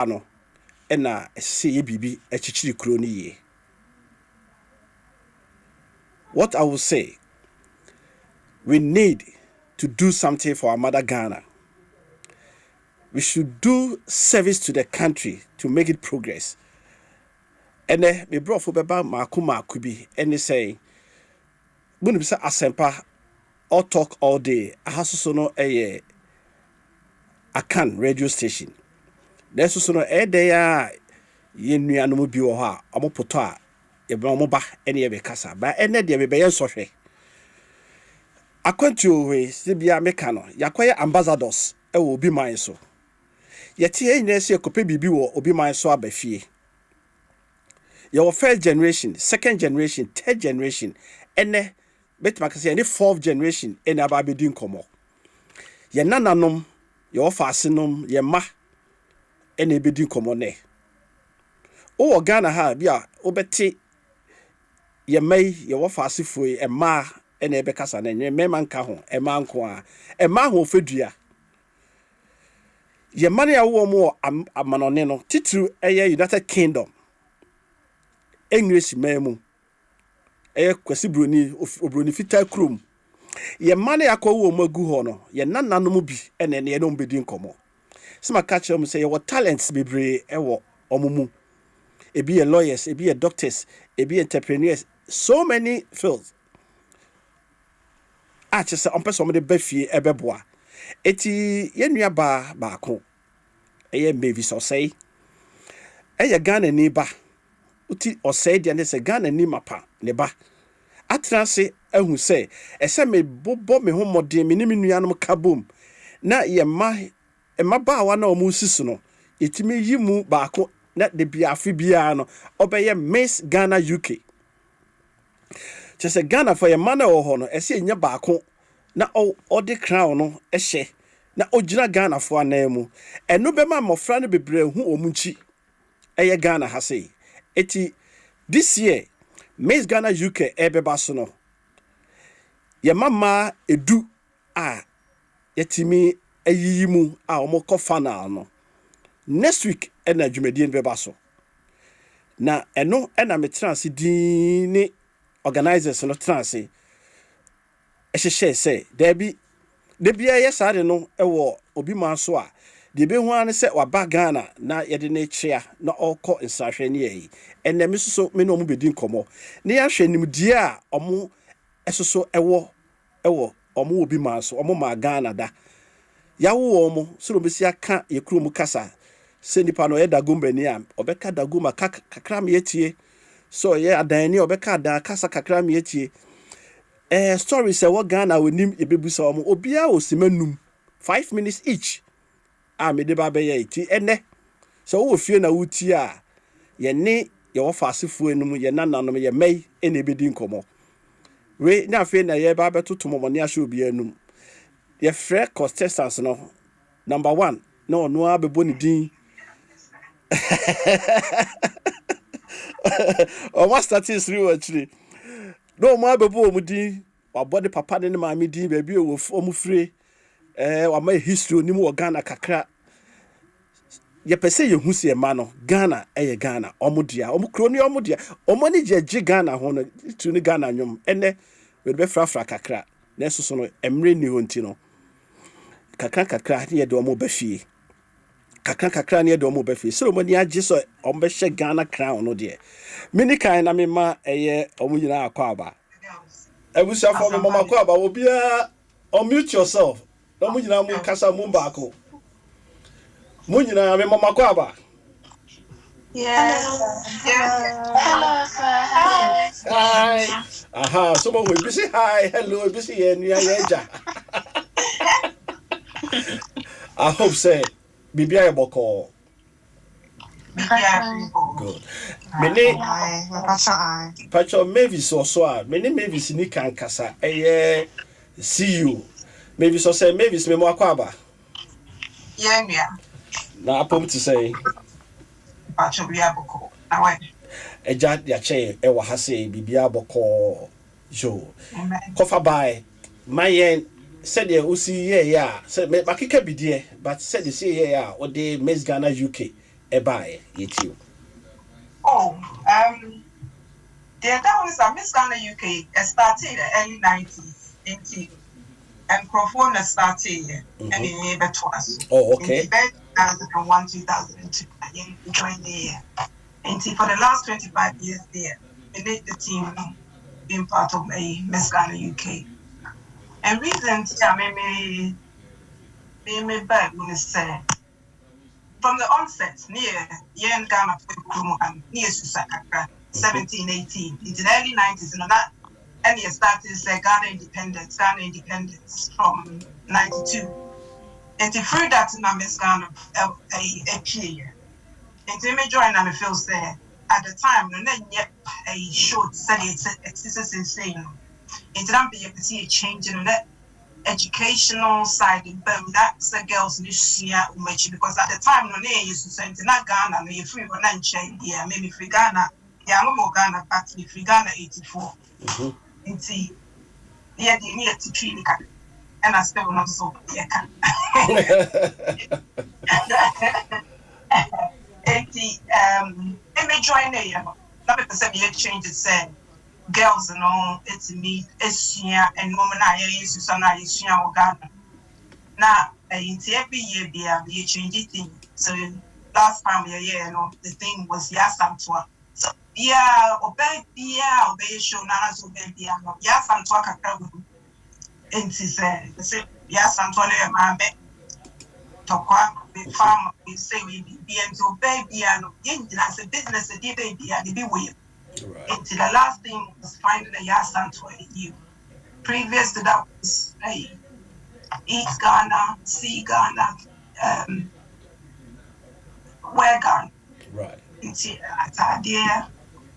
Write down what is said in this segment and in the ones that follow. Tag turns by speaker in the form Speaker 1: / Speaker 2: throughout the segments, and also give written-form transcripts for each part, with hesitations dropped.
Speaker 1: ano ena se ye bibi echichiri kuro ni ye. What I will say, we need to do something for our mother Ghana. We should do service to the country to make it progress. And me brought for beba maku bi and say, when we say Asempa, all talk all day. I have so no a Akan radio station. There's so no a day ye nuanom bi wo ha amopoto a ye be omoba ene ye be kasa ba ene de be ye sohwe akwantu we se bia meka no yakoye ambassadors e wo obi man so yete ye nyina se ekope bibi wo obi man so abafie your first generation, second generation, third generation ene betima kase ene fourth generation ene Abrokyire Nkomo ye nananom ye ofasenom ye ma ene bedi Nkomo ne o Ghana ha bia obeti ye mai ye wo faasefo e ma ene ebe kasa na nye mema nka ho e ma nko a e ma ho fedua ye mane ya wo mo amanone no titru eye United Kingdom English memu eye kwasi broni fita krom ye mane yakọ wo mo agu ho no ye nananom bi ene ne no bedi Nkomo sima ka kire mo say ye wo talents bebre e wo omumu e be lawyers, e be doctors, e be entrepreneurs, so many fields. Just on person de befie ebeboa. Eti ye nua ba ko. Eye Mavis so say. Eye Ghana ni ba. Uti o say de ne se Ghana ni mapa ne ba. Atra se ehun say, ese me bobo me ho modern me ni me nuanom kabom. Na ye ma ba wa na o mu sisu no. Etimi yi mu ba ko na de biafi bia no obeye Miss Ghana UK chese Ghana for your man ho no ese nya baako na o de crown no ehye na ogina Ghana fo anamu eno be ma mofra no bebre hu omunchi eye Ghana ha sei eti this year Miss Ghana UK ebeba so no ye mama edu a yetimi ayiyimu a omoko final no next week ena dwumadie beba so na eno ena metrance din ni organizers no trance ehye say there be de bia yesade no ewo obi man so a de be hu an se waba Ghana na yede na chia na okọ nsahwe ne yi ena me so me no mu bedi Nkomo ne ya hwe nimdie a omo esoso ewo omo obi man so omo ma Ghana da yawo omo so no besi aka ye krom kasa se nipa no ye dagumba ni am obeka daguma kakra me yetie so ye adan ni obeka da kasa kakra me yetie story say what Ghana wonim ebebusa omo obia osimanum 5 minutes each me de ba be ye ti ene so wo fie na wuti a ye ne ye wo faasefo enum ye nananom ye mai ene ebedi Nkomo we na fe na ye ba betoto momone ahye obi enum ye frɛ contestants no number 1 no no abebo ni din o ma statistics ri actually no mo abebo o mu din wa body papa ne ma mi din ba bi o mu free wa ma history ni mu Ghana kakra ye pese ye hu se ma no Ghana Ghana omudua omukro omudua omoni je Ghana ho no tu ni Ghana nwom ene we be frafra kakra na so no emre ni ho nti no kakra ne ye de omo ba fie kakra ne de omo ba fie so mo ni age so omo be hye Ghana crown no de mini kan na me ma eye omo nyina akwa aba ebusia for me mama akwa aba obia unmute yourself na mo nyina mo kasa mo baako mo nyina me mama akwa aba
Speaker 2: Hello, sir.
Speaker 1: Hi. Aha, someone will be say hi, hello, be say yeah. I hope say Bibia Boko. Good. Many Pacho Mavis or so, many Mavis ni kan kasa. See you. Mavis or say Mavis me mo akwaba.
Speaker 2: Yeah.
Speaker 1: Na apom to say
Speaker 2: Pacho Bia Boko. Now
Speaker 1: eja ya che wa ha say Bibia Boko jo. Kofa by my said the usi yeah said makika bidie but said the say yeah or the Miss Ghana UK ebae yetio.
Speaker 2: Oh, that was a Miss Ghana UK. Started in the early 90s. And Crofona started and in neighbor to us.
Speaker 1: Oh,
Speaker 2: In the
Speaker 1: okay.
Speaker 2: 2001, 2002, I joined the year. And for the last 25 years there, we made the team being part of a Miss Ghana UK. And reasons, yeah, me back when it's said. From the onset, near Yen Ghana, near Susaka, 17, 18, into the early 90s, and that, and he started Ghana independence from 92. And to free that in Miss Ghana, a year. And to me join and feel say at the time, no, then yet a short study, it's insane. And to be able to see a change in that educational side, but that's the girls in this year, because at the time, no, they used to say, not Ghana, no, you're free for lunch, yeah, maybe free Ghana, yeah, no more Ghana, but free Ghana 84. And see, yeah, they need to treat it, and I still not so, yeah. And me join there, you know, not because of the change, it said, girls and all, it's me, it's here, and woman, I used to son, I used to Ghana. Now, every year, they change it. So, last time, you know, the thing was Asempa. So, yeah, obey, show, Nana's obey, Asempa, and she said, Asempa, my bed, Tokwa, the farm, we say we be and to obey, as a business, a baby, and be with. Until the last thing was finding a Asempa in you. Previous to that was East Ghana, C Ghana, where Ghana.
Speaker 1: Right.
Speaker 2: Until Atadia,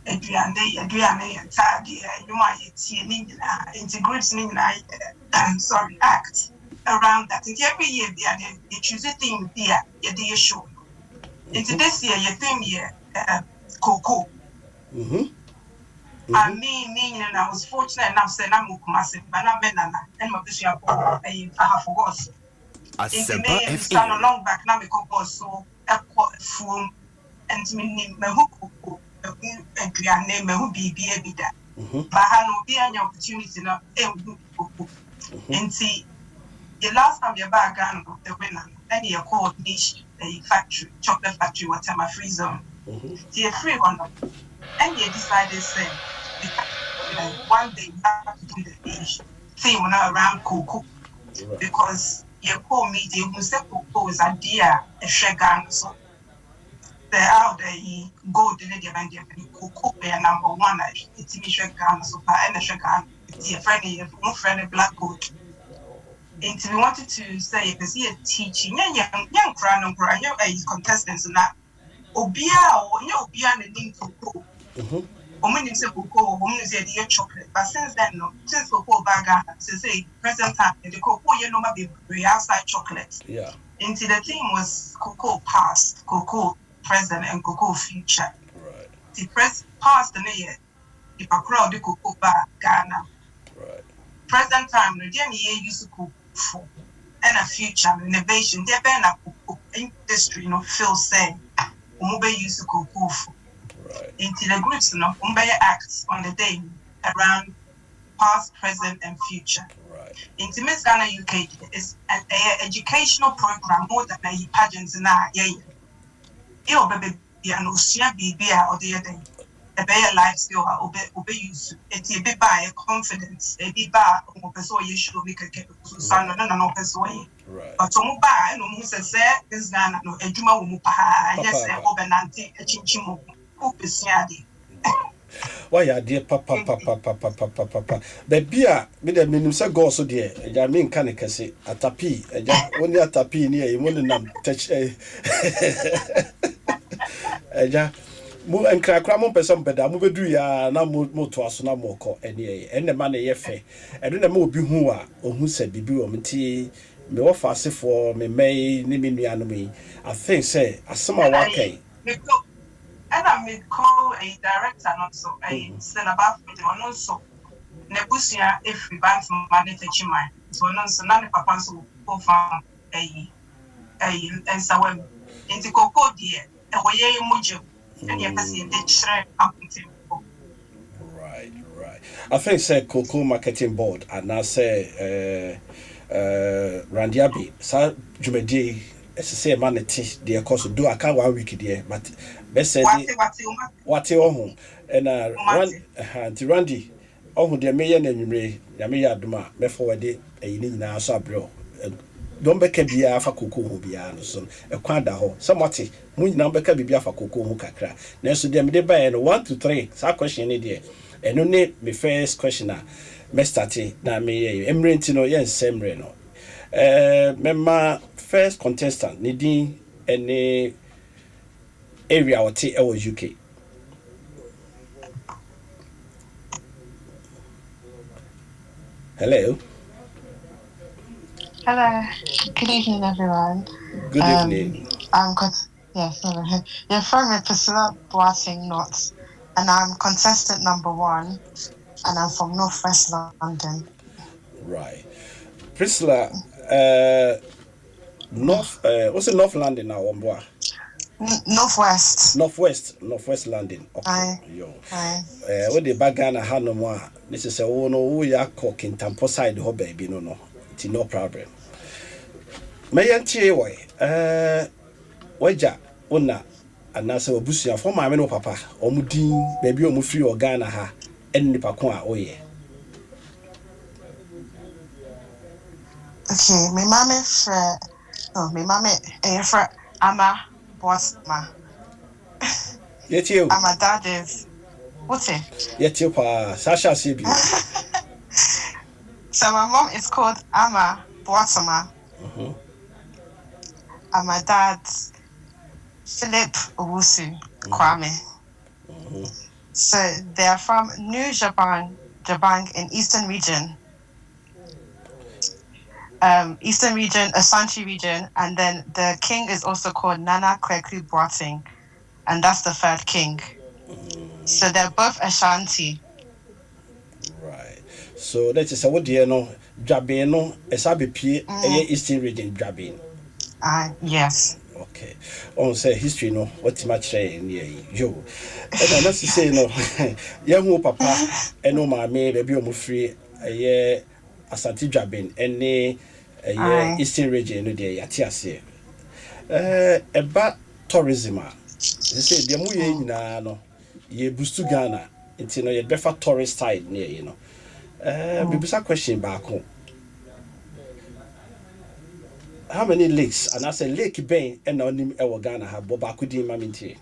Speaker 2: Adriane, Tadia, you might see an integrates sorry, act around that. And every year they choose a theme there, they show. Into this year, your theme year, cocoa. I mean, and I was fortunate enough to say, I'm massive, but I'm and my bishop, I have forgotten.
Speaker 3: Asempa
Speaker 2: FM. Stand along back now, because so a phone and me, my hook, and name, who be that. But I know be any opportunity now, and see the last time you're back on the winner, and you called niche a factory, chocolate factory, whatever my free zone. See a free one, and you decided, say, one day you have to do the age thing around cocoa because you call me the who said cocoa is a dear a shagan so the out there he go to the event cocoa number one it's me shagan so and a shagan it's your friend black coat. And we wanted to say because he teaching young crown contestants and that obia or obia and link cocoa. Woman is a cocoa, woman is a chocolate. But since then, no, since cocoa bag, say present time, the cocoa you know might be outside chocolate.
Speaker 1: Yeah.
Speaker 2: Into the theme was cocoa past, cocoa present, and cocoa future.
Speaker 1: Right.
Speaker 2: The past the year, the crowd the cocoa bag Ghana.
Speaker 1: Right.
Speaker 2: Present time, the year used to cocoa for and a future innovation. There been a cocoa industry, feel say, umube used to cocoa for.
Speaker 1: Right.
Speaker 2: Into the groups, acts on the day around past, present, and future.
Speaker 1: Right.
Speaker 2: Into Miss Ghana UK is an educational program more than a pageants in our year. You baby an Osia BB or the other. A better life skill, obey use. It's a bit by a confidence, a bit by you should make a son and no way.
Speaker 1: Right.
Speaker 2: But to move by, no more says, Miss Ghana, no, a Juma Mupaha, yes, a Obenanti, a Chinchimo.
Speaker 1: Why are dear papa baby me the minimum say go so dear I mean can say atapi only atapi near you want to touch mu enkrakra mo person beda mo bedu ya na mo to aso na mo ko ene e ne ma na ye fe eno na ma obi hu a ohun se bibi o mti me wo fa asefo me mai ni me nuanom yi I think say asema wa kai.
Speaker 2: And I call a director, not so a still about the one also. Nebusia, if we ban from Manita Chimai, so non so none of Papa's go from a and so into Coco dear, ɛwɔ mujo and yɛ pɛsɛ yɛde kyerɛ akontempo.
Speaker 1: Right. I think say Cocoa Marketing Board and I say Randy Abbey, Sir Jumedi, say manity, dear course do a car 1 week dear, but best said what your home and Randy, oh, dear mayor and me, Yamia Duma, me forward it, a need now sabro. Don't be a beer for Cocoa who be Anderson, a quanda ho, somewhat, moon number can be for Cocoa who kakra. Next to them, they buy and 1 to 3, so question idea. And only my first question me start na me emrenti no yen semre no memma first contestant ne din any area or te was UK. Hello,
Speaker 3: good evening everyone.
Speaker 1: Good evening.
Speaker 3: You're from me Priscilla Boating Not, and I'm contestant number 1, and I'm from Northwest London.
Speaker 1: Right, Priscilla, what's it North London now, Omboa? Northwest London. Okay, what the bagana had no more. This is a no ya cock in Tampo side ho baby no. It's no problem. Mayantie waja una anase obusia for ma me no papa omudin baby omufiri Ghana ha enni pako a oye.
Speaker 3: Okay, my mama for Ama Bosma.
Speaker 1: Yet you.
Speaker 3: And my dad is what's it?
Speaker 1: Yet you pa Sasha Sibi.
Speaker 3: So my mom is called Ama Bosma. And my dad Philip Owusu Kwame. So they are from New Jabang in Eastern Region. Eastern Region, Ashanti region, and then the king is also called Nana Kweku Boateng, and that's the 3rd king. So they're both Ashanti.
Speaker 1: Right. So that is what do you know? Jabin no, Esabi Eastern Region Jabin.
Speaker 3: Yes.
Speaker 1: Okay. On say history no, what much saying yo. And that's to say no, young papa, and no my baby free a Asante Jabin any Eastern region no dey yatiase. About tourism. They say the mu ye nyina no ye boost Ghana. Nti no ye befa tourist side near you know. Bibisa question back home. How many lakes? And I say Lake Bay and on Ghana have Bobakudi Maminti.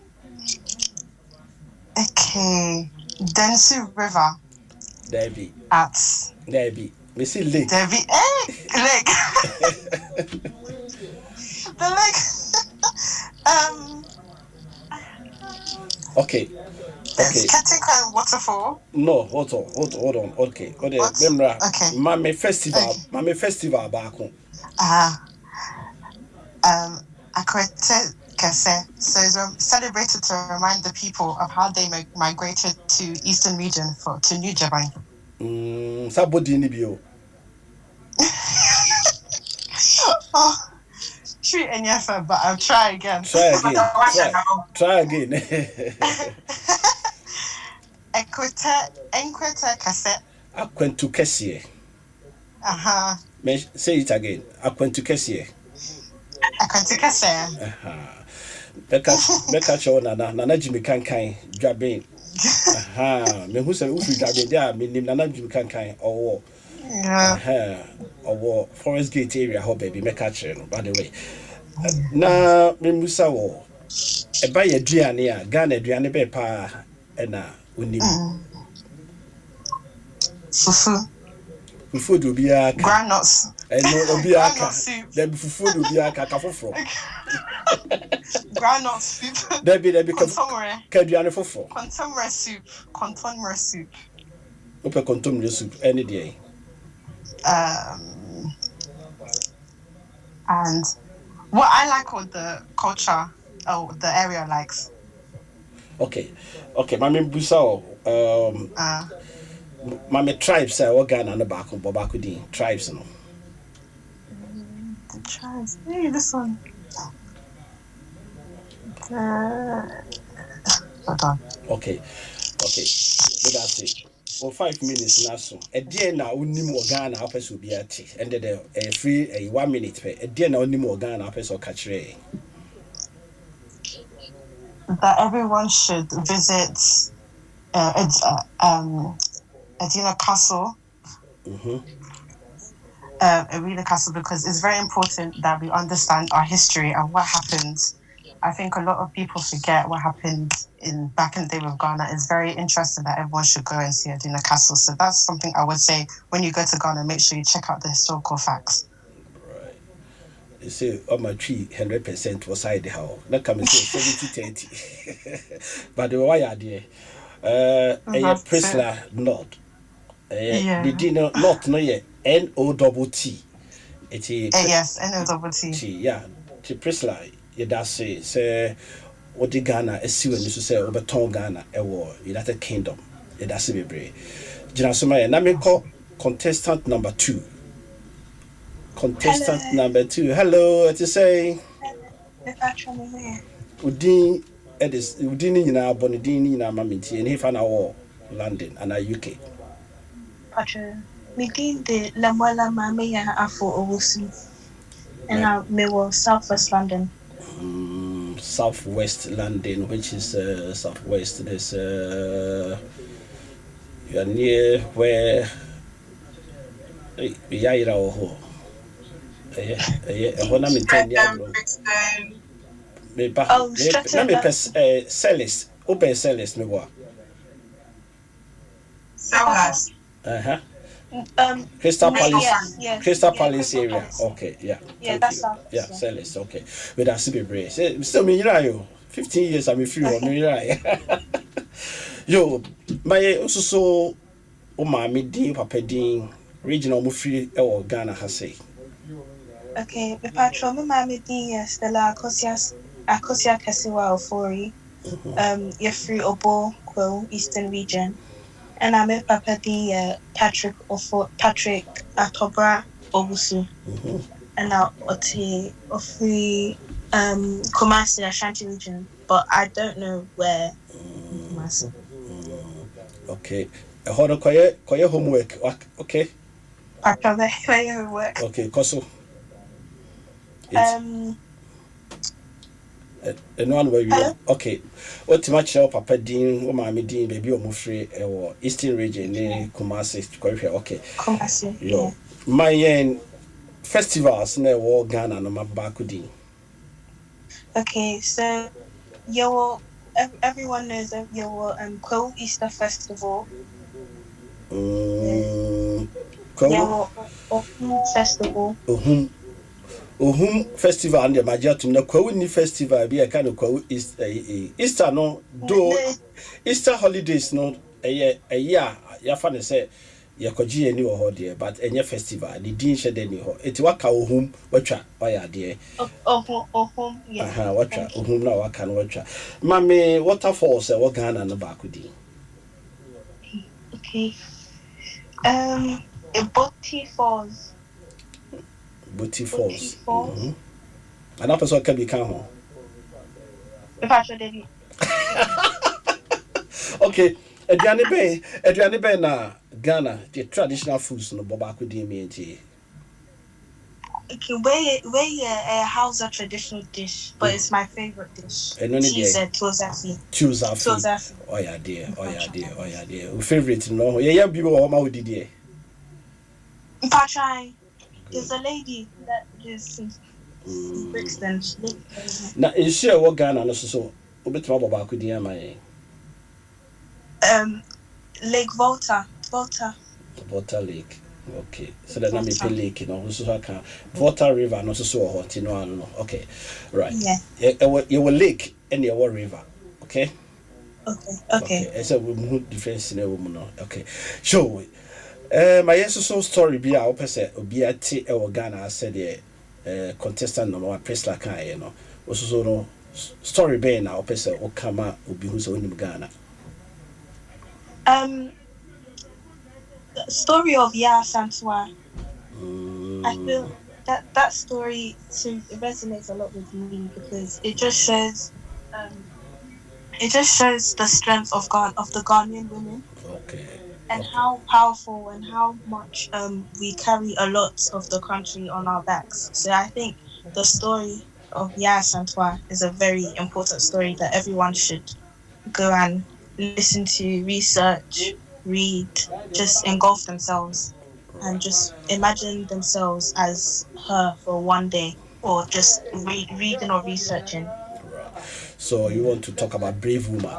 Speaker 3: Okay. Densu River.
Speaker 1: There be. There be. We see lake.
Speaker 3: There be lake. The lake.
Speaker 1: Okay.
Speaker 3: Ketika waterfall.
Speaker 1: No, hold on. Okay. Remember, Mame festival back home.
Speaker 3: Akwete Kese. So it's celebrated to remind the people of how they migrated to Eastern Region to New Japan.
Speaker 1: Sabodi ni bio.
Speaker 3: True and yes, but I'll try again.
Speaker 1: Try again.
Speaker 3: Ekwete Kese.
Speaker 1: Akwentu Kesie. Say it again. Akwentu Kesie.
Speaker 3: Akwentu Kese.
Speaker 1: Beka cho nana Jimmy Kankan Jabin. Me who say ufi Jabin there me nim nana Jimmy Kankan or Forest Gate area ho baby make catch no by the way. Na me musa wo e ba ye aduane a Ghana aduane be pa e na onim. Fufu do bia ka.
Speaker 3: Granuts.
Speaker 1: No bia ka. Dem fufu do bia ka foforo.
Speaker 3: Granite soup.
Speaker 1: There be Kaduane fofo.
Speaker 3: Contemporary soup.
Speaker 1: Open contemporary soup any day.
Speaker 3: And what I like what the culture the area likes.
Speaker 1: Okay. Mami busa Mami tribes say Ghana no back Bobakudi tribes no.
Speaker 3: The tribes. Hey, this one. Hold on.
Speaker 1: Okay. But that's it. For 5 minutes now, so a dear now only more Ghana up as will be at it. And then a free a 1 minute pay. A dear now only more Ghana up as or catch ray.
Speaker 3: That everyone should visit Edina Castle. Edina Castle, because it's very important that we understand our history and what happened. I think a lot of people forget what happened back in the day with Ghana. It's very interesting that everyone should go and see Edina Castle. So that's something I would say when you go to Ghana, make sure you check out the historical facts.
Speaker 1: Right. You say, oh, my tree 100% was side the house. Not come and say 70-30. But the why are there? A Prisla Nod. The dinner not no yet NOTT. It's
Speaker 3: yes, NOTT.
Speaker 1: Yeah, the Prisla. Yeah, that's it. Say, what the Ghana is suing this to say over Tom Ghana, a war, United Kingdom. Yeah, that's it, brave. Jinasumaya, now me call contestant number 2. Contestant
Speaker 2: Hello.
Speaker 1: number 2. Hello, what you say? Udin, Edis, Udin in our Bonidini in our Mamiti, and if an hour London and our UK.
Speaker 2: Patrol. Within the Lamola Mamea Afro Owusu. And I may Southwest London.
Speaker 1: Southwest London, which is southwest. There's you are near where Yaira or Celis. Open Celis, me what?
Speaker 2: Sellers.
Speaker 1: Crystal Palace.
Speaker 2: Yes.
Speaker 1: Crystal Palace area.
Speaker 2: Palace.
Speaker 1: Okay, yeah.
Speaker 2: Yeah, that's all.
Speaker 1: Yeah, Celis. Okay. But that's be brave. Still me, 15 years I'm free on me, Yo, my also o maame din papa din regional mo free e wo Ghana ha say.
Speaker 2: Okay, the patrol my mommy din Stella Akosia Kesiwa Ofori. You're free Obo Kwo Eastern region. And I'm a papa din Patrick Atobra Obusu. And now Oti Ofri Kumasi Ashanti region, but I don't know where Kumasi.
Speaker 1: Okay. Hold on, quiet homework. Okay.
Speaker 2: Patrol where your work.
Speaker 1: Okay, Koso. No one where you are. Okay. What much your papa din, o maame din, baby o mo free e Eastern region ne Kumasi kwahwe. Okay.
Speaker 2: Kumasi.
Speaker 1: Yo. My festivals na wo Ghana no mabako din.
Speaker 2: Okay, so everyone knows that your Kwo Easter Festival. Festival.
Speaker 1: Ohum festival and the Majatum na Kwo ni festival be a kind of Kwo Easter no do Easter holidays no a year ya fa ne say ya kwaji ani wo ho de but enye festival the din she de ni ho eti waka ohum watwa oya de
Speaker 2: Ohum yeah.
Speaker 1: Watwa ohum na waka no watwa mame waterfalls e wo Ghana no ba kudi.
Speaker 2: Okay. Boti Falls.
Speaker 1: Boti Falls. And person can be can ho.
Speaker 2: If I should do.
Speaker 1: Okay, Adriane be na Ghana the traditional foods no boba kudi me nti.
Speaker 2: Okay, where a Hausa traditional dish, but it's my favorite dish. Cheese tozafi.
Speaker 1: Oh yeah dear. Your favorite no? Yeah, people o ma odi there.
Speaker 2: Patrai. There's a lady that is in Brixton.
Speaker 1: Na issue what Ghana no so obetuma boba kudi am I.
Speaker 2: Lake Volta
Speaker 1: Lake. Okay, so then I'm a lake, so I can Volta River, no so hot, no. Okay, right. Yeah. You will lake and you will river. Okay. It's a woman difference in a woman. Okay, so my so story be our person be at Ghana. I said contestant number 1 press like I also no story be now person or come out will be who's in Ghana.
Speaker 2: The story of Ya Santwa. I feel that story resonates a lot with me because it just shows
Speaker 3: it just shows the strength of the Ghanaian women.
Speaker 1: Okay.
Speaker 3: And how powerful and how much we carry a lot of the country on our backs. So I think the story of Asempa is a very important story that everyone should go and listen to, research, read, just engulf themselves and just imagine themselves as her for one day, or just reading or researching.
Speaker 1: So you want to talk about brave woman?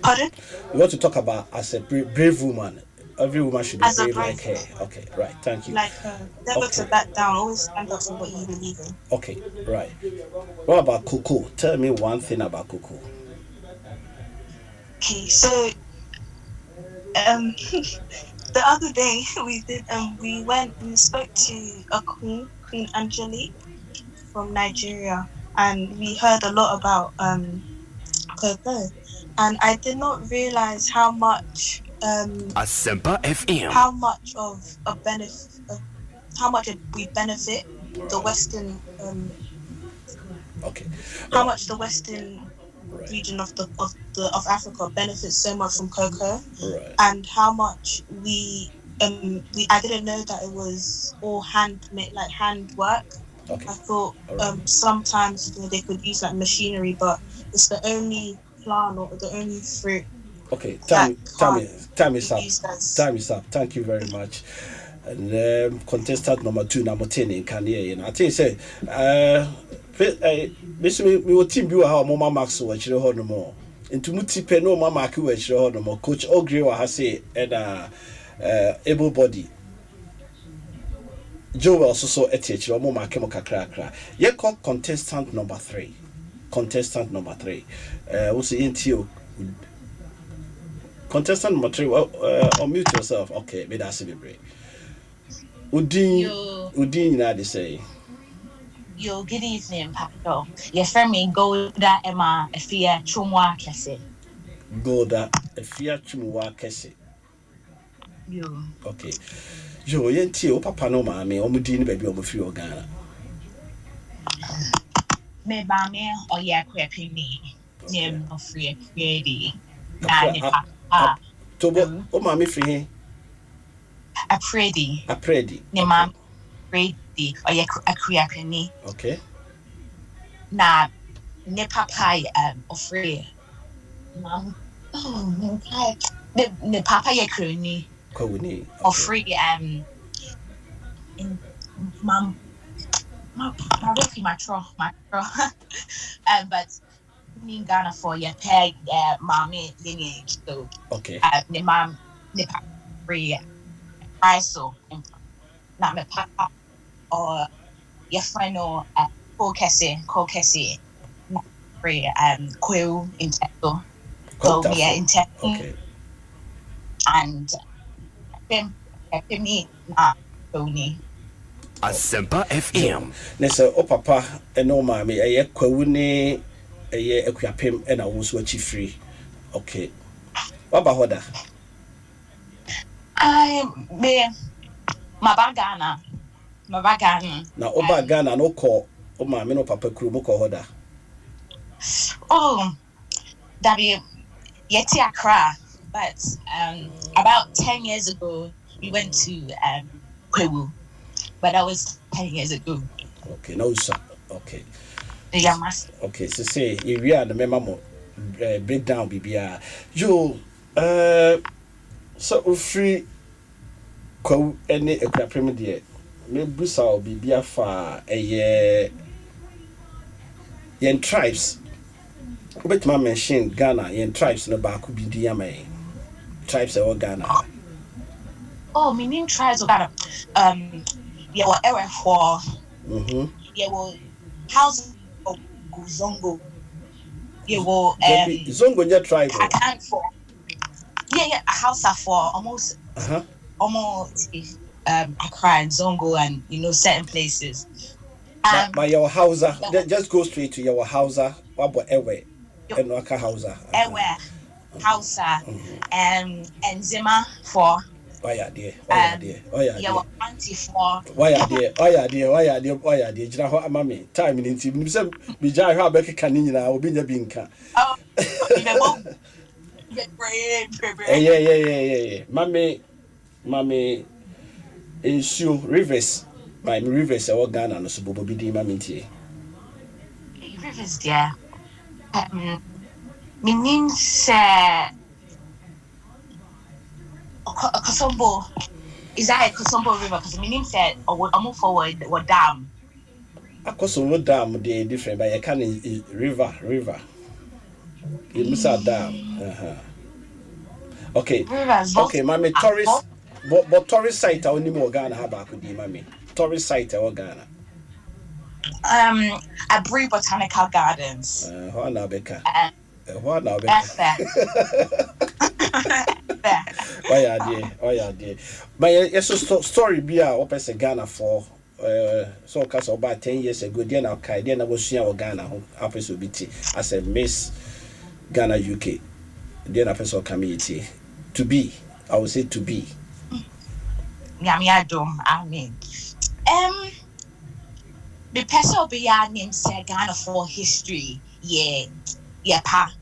Speaker 3: Pardon?
Speaker 1: You want to talk about as a brave woman? Every woman should be
Speaker 3: As a
Speaker 1: brave
Speaker 3: brave
Speaker 1: like her. Okay, right. Thank you.
Speaker 3: Like her. Never to back down. Always stand up for what you believe in.
Speaker 1: Okay, right. What about Coco? Tell me one thing about Coco.
Speaker 3: Okay, so the other day we spoke to a Queen Angelique from Nigeria, and we heard a lot about cocoa, and I did not realize how much
Speaker 4: Asempa FM.
Speaker 3: how much of a benefit how much we benefit the Western
Speaker 1: Okay.
Speaker 3: how much the Western region of Africa benefits so much from cocoa,
Speaker 1: Right.
Speaker 3: and how much we I didn't know that it was all handmade, like handwork.
Speaker 1: Okay.
Speaker 3: I thought
Speaker 1: Alright.
Speaker 3: sometimes they could use like machinery, but it's the only plant or the only fruit.
Speaker 1: Okay.
Speaker 3: That
Speaker 1: Time is
Speaker 3: be
Speaker 1: up.
Speaker 3: used as-
Speaker 1: Time is up. Thank you very much. And contestant number 2, number 10 in Kanye. You know, I think say we will team you how Mama Max or actually hold no more. Into Mutipe no Mama Aku actually hold no more. Coach Ogre or Hase and able body. Joe also saw a teacher or Mama Kemo Kakra. You call contestant number 3. Contestant number 3. Also into contestant number 3. Well, unmute yourself. Okay, but that's a bit break. Udin, you know they say.
Speaker 5: Yo, good evening, Pato. Your friend me go that Emma a fear chumwa kese.
Speaker 1: Go that a fear chumwa kese.
Speaker 5: Yo.
Speaker 1: Okay. Yo, yenti o papa no ma me omudin baby o free Ghana.
Speaker 5: Me ba me or ya creepy me. Name no free creedy.
Speaker 1: Tobo o ma me free
Speaker 5: A pretty.
Speaker 1: a predi.
Speaker 5: Ne ma pretty or ya a creepy.
Speaker 1: Okay.
Speaker 5: Na ne papa free. Mom. Oh, ne papa ya crony.
Speaker 1: Kowini.
Speaker 5: Or free in mom my tro but in Ghana for your peg mommy lineage so
Speaker 1: Okay.
Speaker 5: ne mom ne papa free price so not my papa or your friend or co-kese not free quill in Texas so yeah in Texas
Speaker 1: okay.
Speaker 5: and me na Tony
Speaker 4: Asempa FM.
Speaker 1: Nessa o papa eno ma me eye kwawuni eye akuapem e na wo so achi free. Okay. Baba hoda.
Speaker 5: I me mabagana
Speaker 1: Na oba Ghana no call o ma me no papa kru mo ko hoda.
Speaker 5: oh that be yeti Accra but about 10 years ago we went to Kwewu, but that was 10 years ago.
Speaker 1: Okay, no sir. Okay.
Speaker 5: Yeah, master.
Speaker 1: Okay, so say if we are the member breakdown bibia. Yo so free kwa any akuapem de me busa o bibia fa yen tribes. But my mention Ghana yen tribes no ba ku bi di amay. Tribes e Ghana.
Speaker 5: Oh, meaning tribes of Ghana. Yeah, whatever for. Yeah, well, house of Zongo. Yeah, well,
Speaker 1: Zongo nya tribe.
Speaker 5: I can't for. Yeah, a house for almost Accra and Zongo and certain places.
Speaker 1: But your Hausa, just go straight to your Hausa. What about Ewe? And Waka Hausa.
Speaker 5: Ewe, Hausa, and Zima for
Speaker 1: Oh yeah, dear. Oh yeah, dear. Oh yeah,
Speaker 5: Yeah,
Speaker 1: dear.
Speaker 5: auntie for.
Speaker 1: Why are dear? Oh yeah, dear. Oh yeah, dear. Oh yeah, dear. Jina ho amami. Time in team. Nimse bija ho abeka kanini na obi nya binka.
Speaker 5: Oh, you know, both get brain,
Speaker 1: Yeah. Mami ensure rivers. My rivers are Ghana no so bobo bi di mami tie.
Speaker 5: Rivers there. Meaning say Kosombo. Is that a Kosombo River? Because meaning said or move forward or dam.
Speaker 1: Akoso dam dey different but you can river. You miss a dam. Okay.
Speaker 5: Rivers.
Speaker 1: Okay, mami tourist but tourist site a oni mo Ghana ha ba ko di mami. Tourist site a Ghana.
Speaker 5: Abrokyire Botanical Gardens.
Speaker 1: Ho na beka. Ho na
Speaker 5: There.
Speaker 1: Oh yeah, dear. But yes, story be a person Ghana for so cause about 10 years ago. Then I was seeing Ghana office will be as a Miss Ghana UK. Then I person community to be. I would say to be.
Speaker 5: I mean, the person will be named say Ghana for history. Yeah, pa.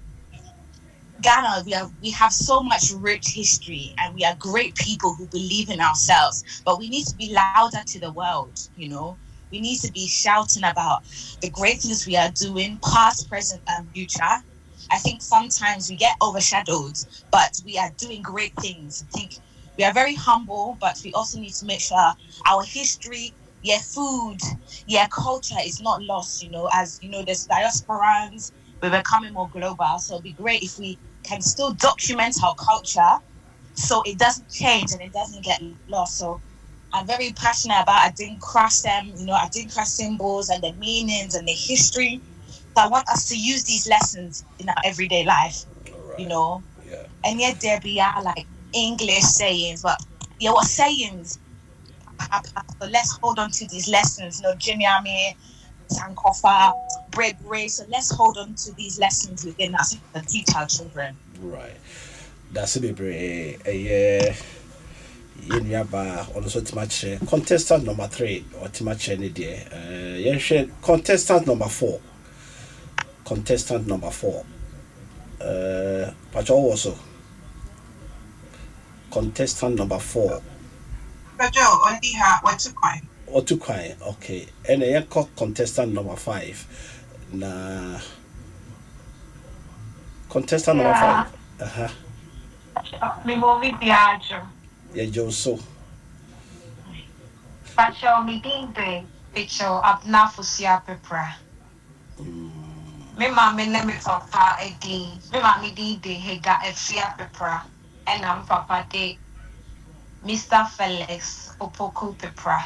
Speaker 5: Ghana, we have so much rich history and we are great people who believe in ourselves, but we need to be louder to the world, you know. We need to be shouting about the great things we are doing, past, present, and future. I think sometimes we get overshadowed, but we are doing great things. I think we are very humble, but we also need to make sure our history, food, culture is not lost, you know, as, you know, there's diasporans, we're becoming more global, so it'd be great if we can still document our culture so it doesn't change and it doesn't get lost. So I'm very passionate about Adinkra symbols and the meanings and the history. So I want us to use these lessons in our everyday life,
Speaker 1: Right.
Speaker 5: you know.
Speaker 1: Yeah.
Speaker 5: And yet there be like English sayings, but what sayings? So let's hold on to these lessons, you know, Jinyami, Sankofa, bread. So let's hold on to these lessons within us and teach our children.
Speaker 1: Right. That's a bit yeah. Also much contestant number 3 or too much any day. Contestant number 4. But also contestant number 4.
Speaker 2: But Joe, only have what to coin.
Speaker 1: Or two kind, okay. And then contestant number 5. Na contestant number 5.
Speaker 3: Me movie Diageo.
Speaker 1: Yeah, Joe so.
Speaker 3: Pacho me dinde. Picho abna fusia pepra. Me mama ne me papa edi. Me mama dinde hega efia pepra. And I'm papa de Mr. Felix Opoku pepra.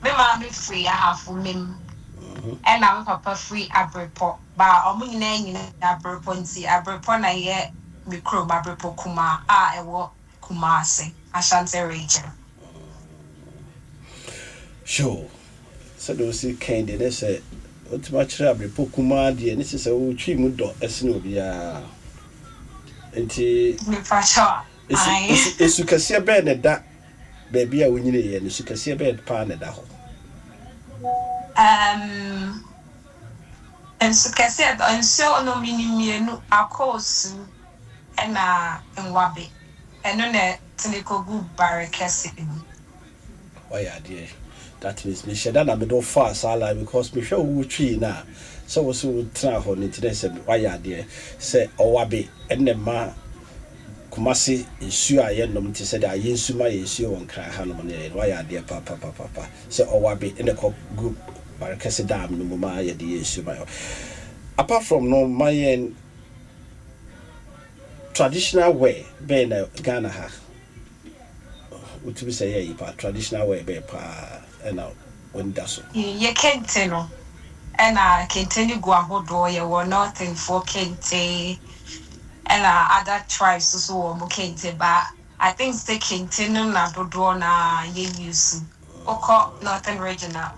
Speaker 3: Me mama free I have for me. And I'm papa free Abrokyire. Ba omu nyina Abrokyire nti Abrokyire na ye mikro Abrokyire kuma a ewo Kumasi Ashanti region.
Speaker 1: Sure. So those see candy they say what much Abrokyire kuma de and this is a twi mu do esno bia. Enti
Speaker 3: Me fasha.
Speaker 1: Esu kase be ne da baby a wonyine ye ne su kase be pa ne da ho.
Speaker 3: And so kase and so no minimienu akosu ena enwabe. Eno ne tinikogu barekesi.
Speaker 1: Oh yeah, dear. That means me sheda na me do fast ala because me hwe wo twi na so wo so tra ho ne tire se why yeah dear say owabe enne ma Kumasi issue a yenom ti said a yensu ma yensu won kra ha no ne why yeah dear papa say owabe in the group barekesi dam no ma ye de yensu ma. Apart from no my traditional way be na Ghana ha utubi say yeah pa traditional way be pa na when daso
Speaker 3: Ye kente no. Ena kente ni go ahodo ye wo northern for kente. Ena other tribes so wo mo kente ba I think say kente no na dodo na ye use. Oko northern regional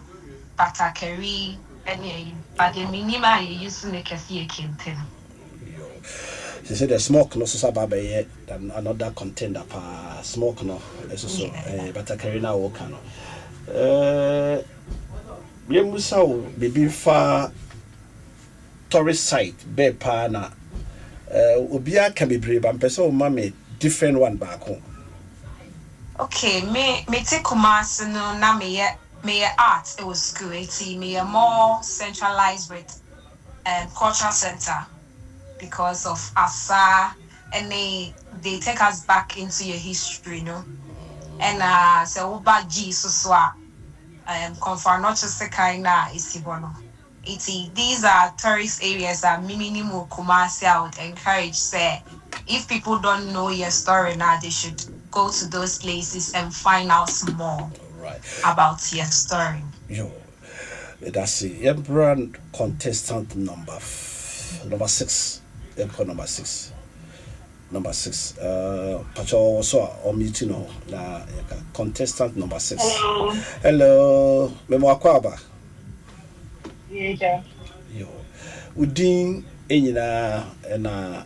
Speaker 3: Batakeri any but the minima ye use ne kesi ye kente.
Speaker 1: She said the smoke no so sababe than another contender pa smoke no so but Karina Walker no Yemusa baby fa tourist site be pa na obia can be brave and person mama different one back home.
Speaker 2: Okay, me take Kumasi no na me art it was school me more centralized with cultural center because of Asa and they take us back into your history, you know. And so uba G so confirm not just the kind isibono. These are tourist areas that minimum Kumasi I would encourage say if people don't know your story now they should go to those places and find out more about your story.
Speaker 1: Yo, that's it. Emperor contestant number 6. Emperor number 6. Number 6. Pacho also or meeting no na contestant number 6. Hello. Memo akwaba.
Speaker 3: Yeah.
Speaker 1: Yo. Udin enyina na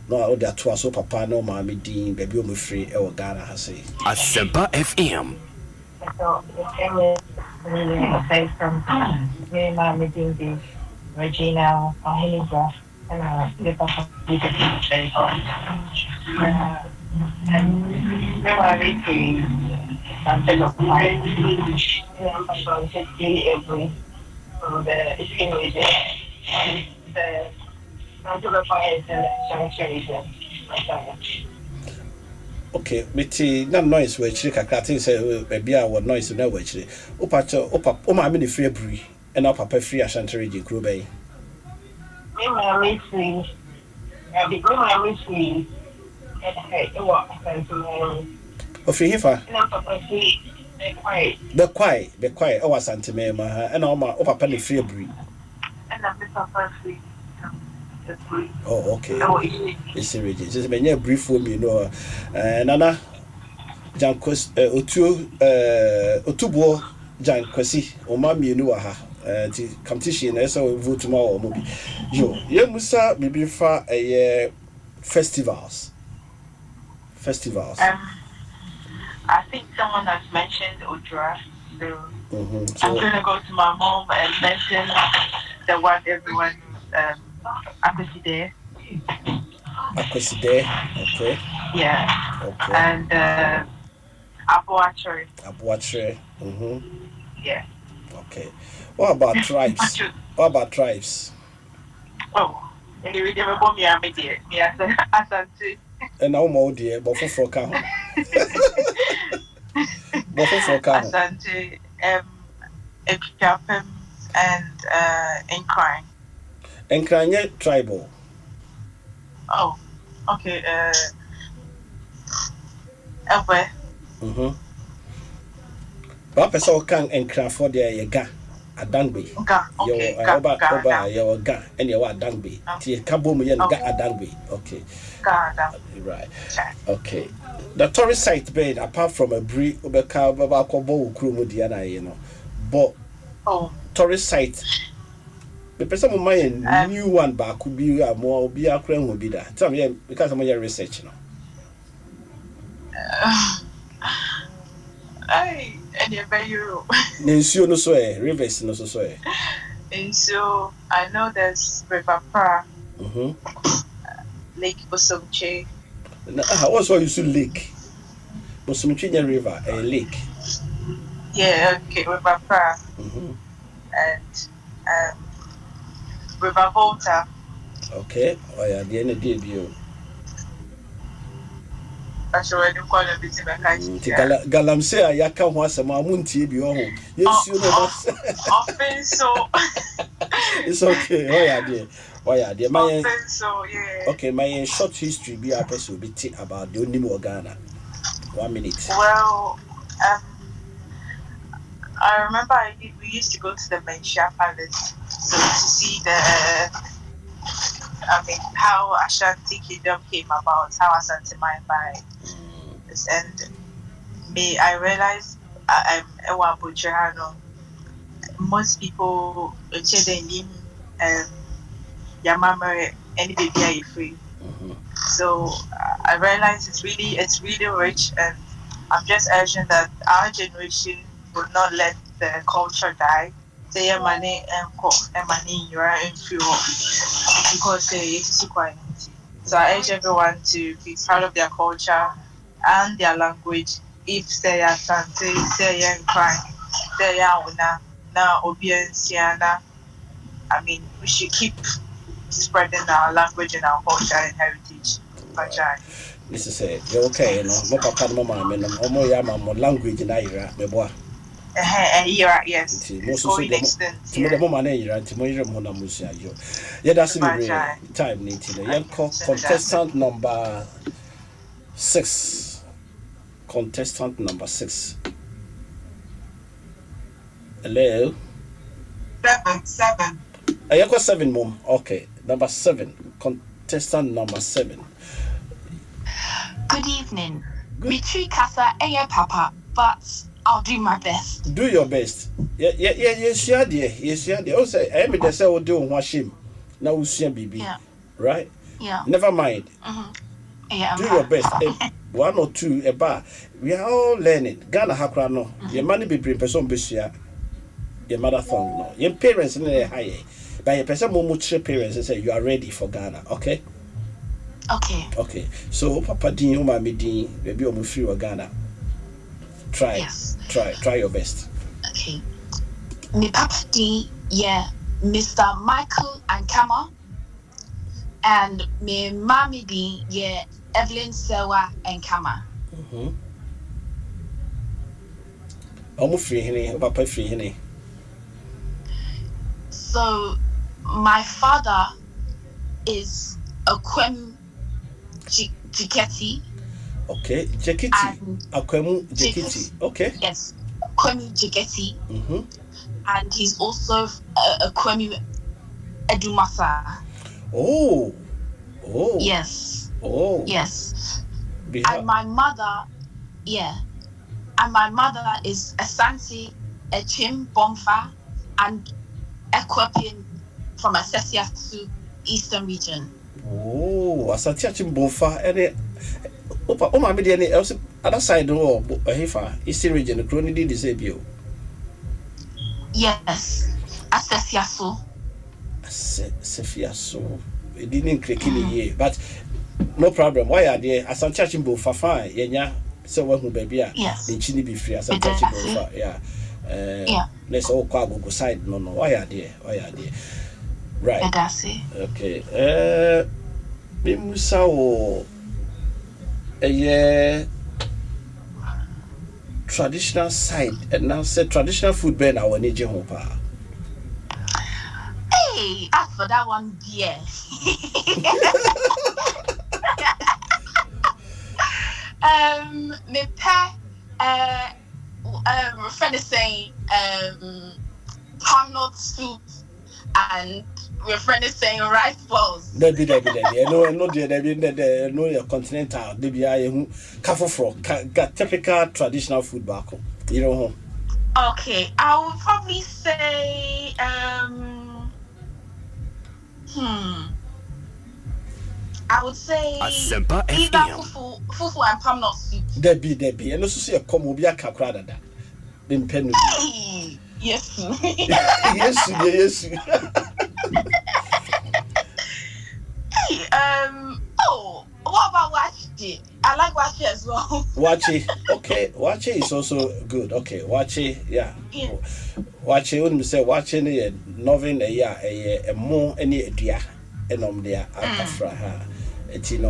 Speaker 1: no the to so papa no ma me din baby o me free e wo Ghana ha say.
Speaker 4: Asempa FM.
Speaker 3: So aside from me, my meeting Regina or Hilibra and the papa and never really something of my every the skin with the
Speaker 1: Okay, meti na noise we chiri kakra tin say baby a noise na we chiri. O ma me ni free abri e na papa free Ashanti region kro bay.
Speaker 3: Me my free. I be go my free.
Speaker 1: O free hifa?
Speaker 3: Na papa free.
Speaker 1: Be quiet. O wa Asante me ma ha e na o papa ni free abri.
Speaker 3: And na papa free.
Speaker 1: Oh, okay. It's a region. Just me brief for me, you know. Nana Jankos Otubo Jankosi o ma mi nu ha. The competition na so vote tomorrow mo bi. Yo, ye musa bibi fa festivals.
Speaker 3: I think someone has mentioned Odra, so I'm gonna go to my mom and mention the one everyone Akweside,
Speaker 1: okay.
Speaker 3: Yeah.
Speaker 1: Okay.
Speaker 3: And Abrokyire. Yeah.
Speaker 1: Okay. What about tribes?
Speaker 3: Oh, and you remember me, I'm dear. Yes, Asante.
Speaker 1: And now more dear, but for count.
Speaker 3: Asante, Epicapem, and Encrying.
Speaker 1: Encrying tribal.
Speaker 3: Oh, okay. Elbe.
Speaker 1: But person can encry for there you ga adangbe.
Speaker 3: Okay.
Speaker 1: Your ga and your adangbe. Ti kabo mu ye ga adangbe. Okay. Right. Okay. The tourist site bed apart from a bri obeka baba kobo ukrumu dia na you know. But tourist site the person my new one back could be more be a crane will be that. Tell me because I'm your research now.
Speaker 3: And you're very
Speaker 1: Ninsio no so rivers no so
Speaker 3: and so I know there's River Pra, Lake Bosomche.
Speaker 1: Also you see lake. Bosomche river, a lake.
Speaker 3: Yeah, okay, River Pra. And River Volta.
Speaker 1: Okay. Oh yeah, the end of you. Galamsey ayaka ho asema muntie bi ho. Yesu no
Speaker 3: often so.
Speaker 1: It's okay. Oh yeah, dear. My
Speaker 3: So yeah.
Speaker 1: Okay, my short history be a person be about the Onimo Ghana. 1 minute.
Speaker 3: Well, I remember we used to go to the Menchia Palace to see how Ashanti Kingdom came about, how Asante Mai and I realized most people
Speaker 6: your mama any baby are free. So I realize it's really rich, and I'm just urging that our generation will not let the culture die. Say your money and money you are in fuel because it's quite. So I urge everyone to be proud of their culture and their language. If they are Sante, they are crying, they are na obedience, I mean, we should keep spreading our language and our culture and heritage.
Speaker 1: This is it. You're okay, you know. Mo papa no mama no omo ya ma mo language na ira me boa.
Speaker 6: Yes.
Speaker 1: It's going extinct. Mo de mo ma na ira nti mo ira mo na musia yo. Yeah, that's the time need to. Yeah, contestant number 6. Contestant number 6. Hello.
Speaker 2: 7.
Speaker 1: I got 7 mom. Okay, number 7. Contestant number 7.
Speaker 5: Good evening. Mitri Kasa Eye Papa, but I'll do my best.
Speaker 1: Do your best. Yes, you are there. Also, I mean, they say we'll do one shame. Now we'll see baby.
Speaker 5: Yeah.
Speaker 1: Right?
Speaker 5: Yeah.
Speaker 1: Never mind.
Speaker 5: Yeah.
Speaker 1: Do your best. 1 or 2 a bar. We are all learning. Ghana Hakra no. Your money be bring person besia. Your marathon no. Your parents in the high. But your person more parents and say you are ready for Ghana. Okay? Okay. So Papa Din, you mama Din, baby you free for Ghana. Try.
Speaker 5: Yes.
Speaker 1: Try your best.
Speaker 5: Okay. Me Papa Din, yeah, Mr. Michael Ankama, and me Mami Din, yeah, Evelyn Sewa Ankama.
Speaker 1: Free hene, Papa free hene.
Speaker 5: So my father is Akwemu Jiketi.
Speaker 1: Okay, Jekiti. Akwemu Jekiti. Okay.
Speaker 5: Yes, Akwemu Jiketi. And he's also Akwemu Edumasa.
Speaker 1: Oh.
Speaker 5: Yes.
Speaker 1: Oh.
Speaker 5: Yes. And my mother, and my mother is Asante Echim Bomfa and Ekwepin from Asesia to Eastern region.
Speaker 1: Oh, Asante Echim Bomfa and Opa, my media else other side or Hefa, Eastern region, the crony did disable.
Speaker 5: Yes, Asesia so.
Speaker 1: Sefia so. It didn't click in the year, but no problem. Why are they? Asante Echim Bomfa fine, yenya. So when baby,
Speaker 5: yes,
Speaker 1: the chini be free. Asante Echim Bomfa, yeah. Let's all go side. No. Why are they? Right. Okay. Bimusa o traditional side and now say traditional food ben our nije ho pa.
Speaker 5: Hey, ask for that one, dear. Me pa friend is saying palm nut soup, and my friend is saying rice balls.
Speaker 1: Debbie. No, your continental. Debbie, I am kafofro. Got typical traditional food back home. You know.
Speaker 5: Okay, I would probably say I would say
Speaker 4: Asempa
Speaker 5: either
Speaker 4: FM.
Speaker 5: fufu and palm nut soup.
Speaker 1: Debbie, and also see a come be a kakra da. Been pen.
Speaker 5: Hey, yes.
Speaker 1: Yes.
Speaker 5: Hey, what about wachi? I like wachi as well.
Speaker 1: Wachi, okay. Wachi is also good. Okay, wachi, yeah. Wachi, when we say wachi, a novel, a more any idea, and there, Akafra, it's kind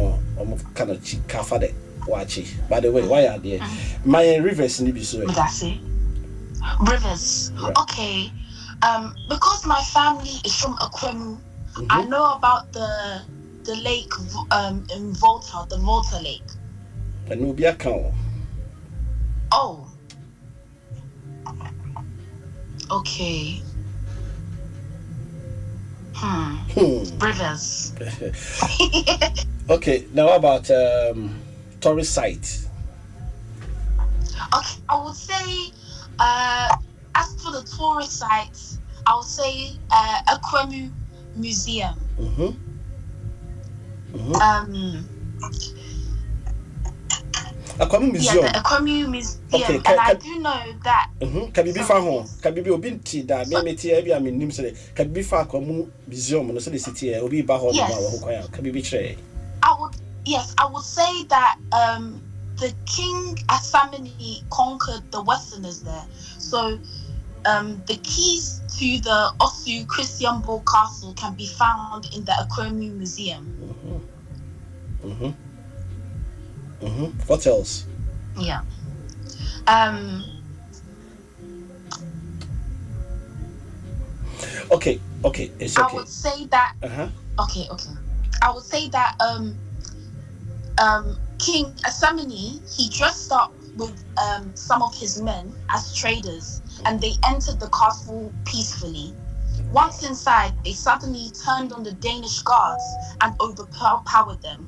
Speaker 1: of chikafa de wachi. By the way, why are they? My rivers in the
Speaker 5: Rivers. Right. Okay. Because my family is from Akwemu, I know about the lake in Volta, the Volta Lake.
Speaker 1: And will be a cow.
Speaker 5: Oh. Okay. Rivers.
Speaker 1: Okay. Now about tourist sites.
Speaker 5: Okay, I would say as for the tourist sites, I would say Akwemu Museum.
Speaker 1: Akwamu Museum.
Speaker 5: Yeah, the Akwamu Museum.
Speaker 1: Okay,
Speaker 5: and I do know that.
Speaker 1: Can be far home. Can be obinti that me tia me nim say can be far Akwamu Museum no say the city obi ba ho no can be tray.
Speaker 5: I would say that the King Asamani conquered the Westerners there. So the keys to the Osu Christian Bull Castle can be found in the Akwamu Museum.
Speaker 1: What else?
Speaker 5: Yeah.
Speaker 1: Okay, it's okay.
Speaker 5: I would say that. Okay. I would say that King Asamani, he dressed up with some of his men as traders, and they entered the castle peacefully. Once inside, they suddenly turned on the Danish guards and overpowered them.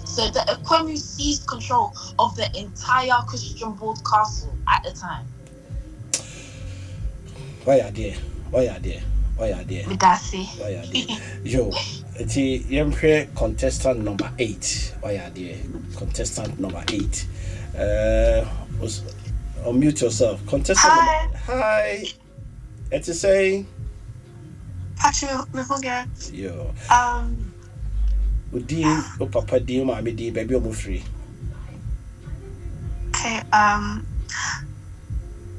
Speaker 5: So the Akwamu seized control of the entire Christian Board castle at the time.
Speaker 1: Why are there?
Speaker 5: Midasi.
Speaker 1: Why are there? Yo, it's contestant number 8. Why are there? Contestant number 8. Unmute yourself. Contestant hi. It's saying. Yo. Udi o papa di o mama di baby o mo free.
Speaker 3: Okay,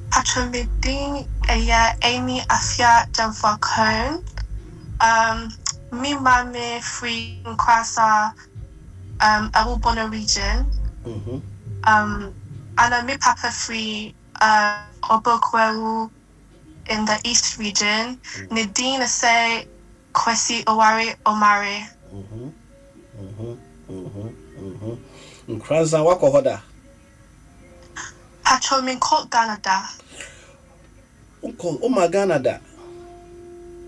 Speaker 3: Patron Amy Afia Jamfa Cone. Me mame free in Kwasa Arubono region. And me papa free Abrokyire in the East region. Nadine say Kwesi Owari Omari.
Speaker 1: Nkranza wako hoda.
Speaker 3: Patron min called Canada.
Speaker 1: Oh my Canada.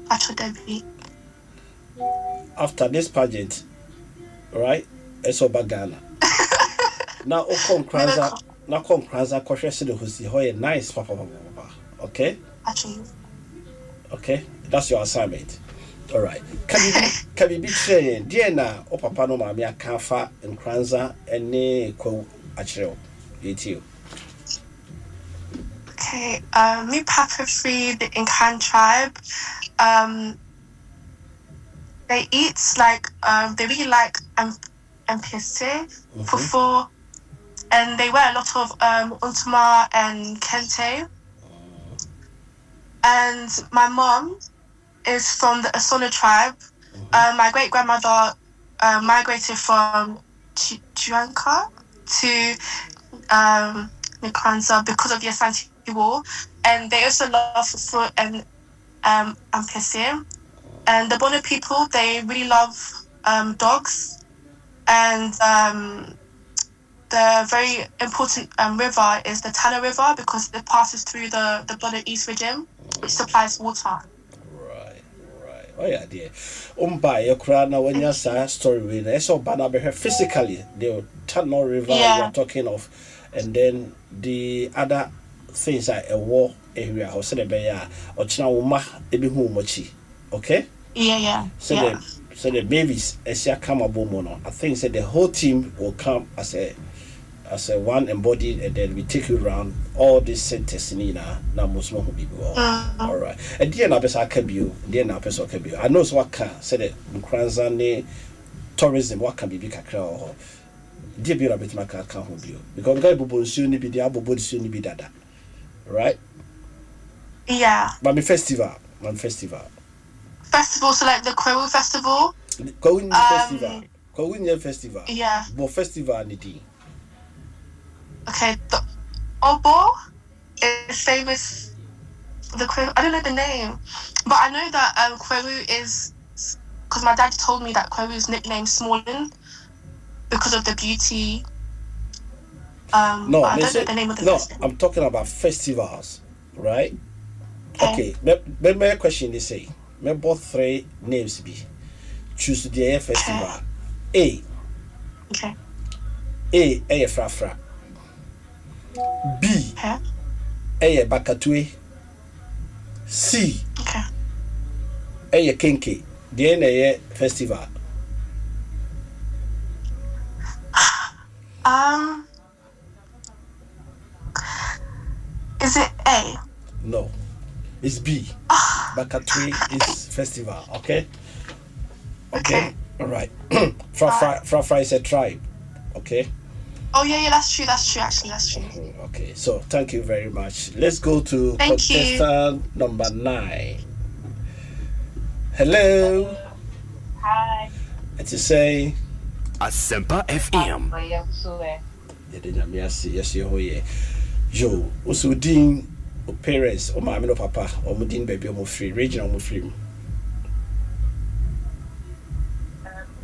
Speaker 3: Patron Debbie.
Speaker 1: After this pageant, right? It's over Ghana. Now come Nkranza koshe se de hosi hoye nice papa. Okay?
Speaker 3: Actually.
Speaker 1: Okay? That's your assignment. All right. Can you be saying, dear na o papa no mama akafa Nkranza ene ko achiro. You.
Speaker 3: Okay, me papa free the Incan tribe. They eat they really like MPSC, fufu, and they wear a lot of untama and kente. And my mom is from the Asona tribe. My great grandmother migrated from Chianca to Nkranza because of the Asante War, and they also love fufu and MPSC. And the Bono people, they really love dogs, and the very important river is the Tana River because it passes through the Bono East region, which supplies water.
Speaker 1: Right. Oh yeah, dear. Umba, Ukraina, when you say story with us, or Bana physically, the Tana River you're talking of, and then the other things like a war area, or Senebeya, or Chinauma, Ebihu Mochi. Okay?
Speaker 3: Yeah.
Speaker 1: So the babies as you come abomono. I think the whole team will come as a one embodied, and then we take you around all these centers in na musmo who be all right. And dear na pesa kabio, dear na pesa kabio. I know so what can say the Nkranza ne tourism what can be kakra or dear be rabbit maka can who be because guy bobo soon be the abobo soon be dada. Right?
Speaker 3: Yeah.
Speaker 1: But me festival.
Speaker 3: Festival, so like the Kwewu Festival.
Speaker 1: Kwewu Festival.
Speaker 3: Yeah.
Speaker 1: But festival niti.
Speaker 3: Okay, the Obo is famous. The Kwewu, I don't know the name, but I know that Kwewu is because my dad told me that Kwewu is nicknamed Smallin because of the beauty.
Speaker 1: No,
Speaker 3: I don't know the name of the festival.
Speaker 1: I'm talking about festivals, right? Okay. My question they say. Me both 3 names be. Choose the festival. A.
Speaker 3: Okay.
Speaker 1: A Frafra. B. A Bakatue. C.
Speaker 3: Okay.
Speaker 1: A Kenke. DNA festival.
Speaker 3: Is it A?
Speaker 1: No, it's B. Bakatri is festival. Okay.
Speaker 3: Okay.
Speaker 1: All right. Fra is a tribe. Okay.
Speaker 3: Oh yeah, that's true. Actually, that's true.
Speaker 1: Okay. So thank you very much. Let's go to
Speaker 3: Thank you.
Speaker 1: contestant number 9. Hello.
Speaker 5: Hi.
Speaker 1: It's to say.
Speaker 4: Asempa FM.
Speaker 1: Yes, you're Joe, also Dean, parents, or my papa, or Mudin baby, or free, regional free.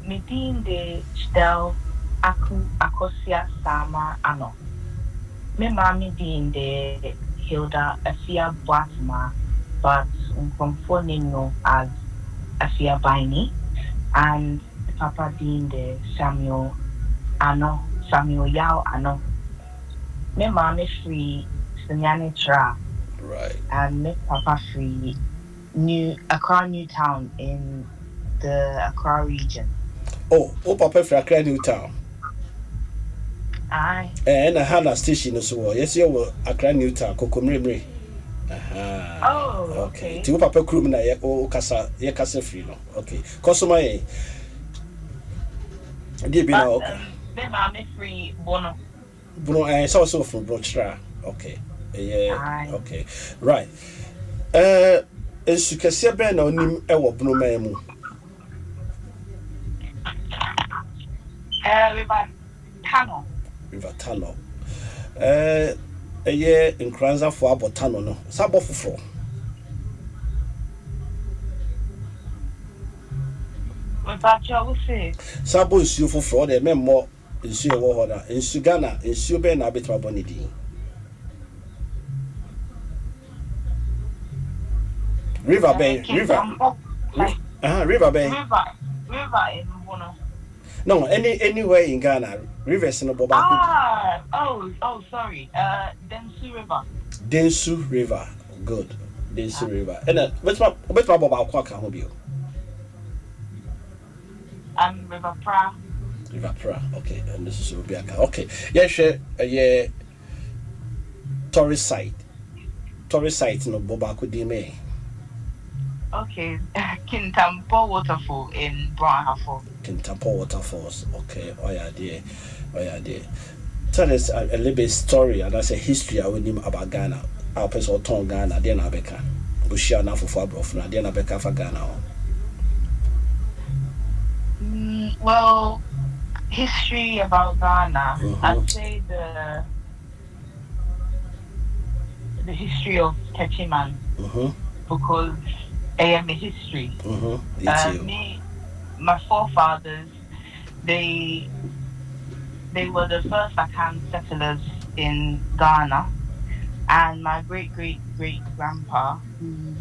Speaker 7: Medin de Stel Akosia Sama Ano. Me mami din de Hilda Afia Boatma, but from no as Afia Baini, and Papa din de Samuel Yao Ano. Me mami free Sunyani Tra.
Speaker 1: Right.
Speaker 7: And me papa free Accra New Town in the Accra region.
Speaker 1: Oh, papa for Accra New Town.
Speaker 7: Aye.
Speaker 1: And I had a station as well. Yes, you were Accra New Town, Kokomri.
Speaker 7: Oh, okay.
Speaker 1: To papa crew na o kasa ye kasa free no. Okay. Customer eh. Dey be na okay.
Speaker 7: Me mami free Bono.
Speaker 1: Bruno it's also from Brochra. Okay. Yeah.
Speaker 7: Aye.
Speaker 1: Okay. Right. Ensu kese be na onim e wo Bruno man mu. River Tano. In Kranza for Abotano, no. Sabo fufro. Sabo is you for the men more in Sue Water, in Sugana, in Sube na Betra Bonidi. River Bay. River Bay.
Speaker 7: River in Bono.
Speaker 1: No, anywhere in Ghana, rivers in the Boba.
Speaker 7: Sorry.
Speaker 1: Densu River. Good. Densu River. And what's my Boba Quaka Hobio?
Speaker 7: River Pra.
Speaker 1: River Pra. Okay, and this is Rubiaka. Okay. Yeah, tourist site. Tourist site no Boba could me.
Speaker 7: Okay, Kintampo Waterfall in Brownhafo.
Speaker 1: Kintampo Waterfalls. Okay, oh yeah, dear. Tell us a little bit story and that's a history I would name about Ghana. Our person told Ghana, then Abeka. We share now for Fabrofna, then Abeka for Ghana.
Speaker 7: Well, history about Ghana. I'd say the history of Techiman. Because I am a history. My forefathers, they were the first Akan settlers in Ghana, and my great grandpa, who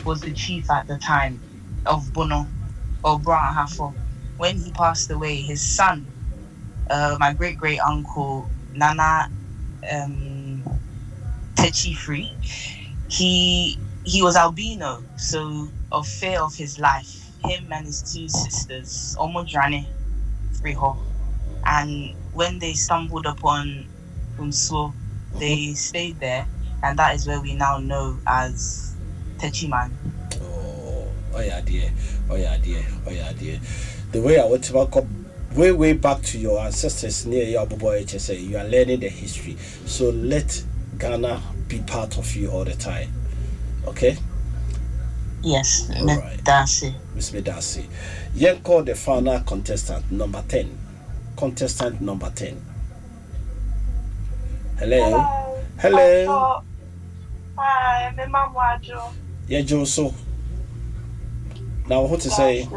Speaker 7: was the chief at the time of Bono or Brownhafo, when he passed away, his son, my great uncle Nana Techifree, he was albino, so of fear of his life, him and his 2 sisters, Omodrane, Friho, and when they stumbled upon Unsuo, they stayed there, and that is where we now know as Techiman.
Speaker 1: Oh yeah, dear. The way I want to welcome way back to your ancestors near your boy HSA, you are learning the history. So let Ghana be part of you all the time. Okay?
Speaker 7: Yes,
Speaker 1: all right.
Speaker 7: Darcy.
Speaker 1: Miss Medasi. Yen call the final contestant number 10. Contestant number 10. Hello.
Speaker 6: Hi, I'm Mama Joe.
Speaker 1: Yeah, Joe. So now what to say?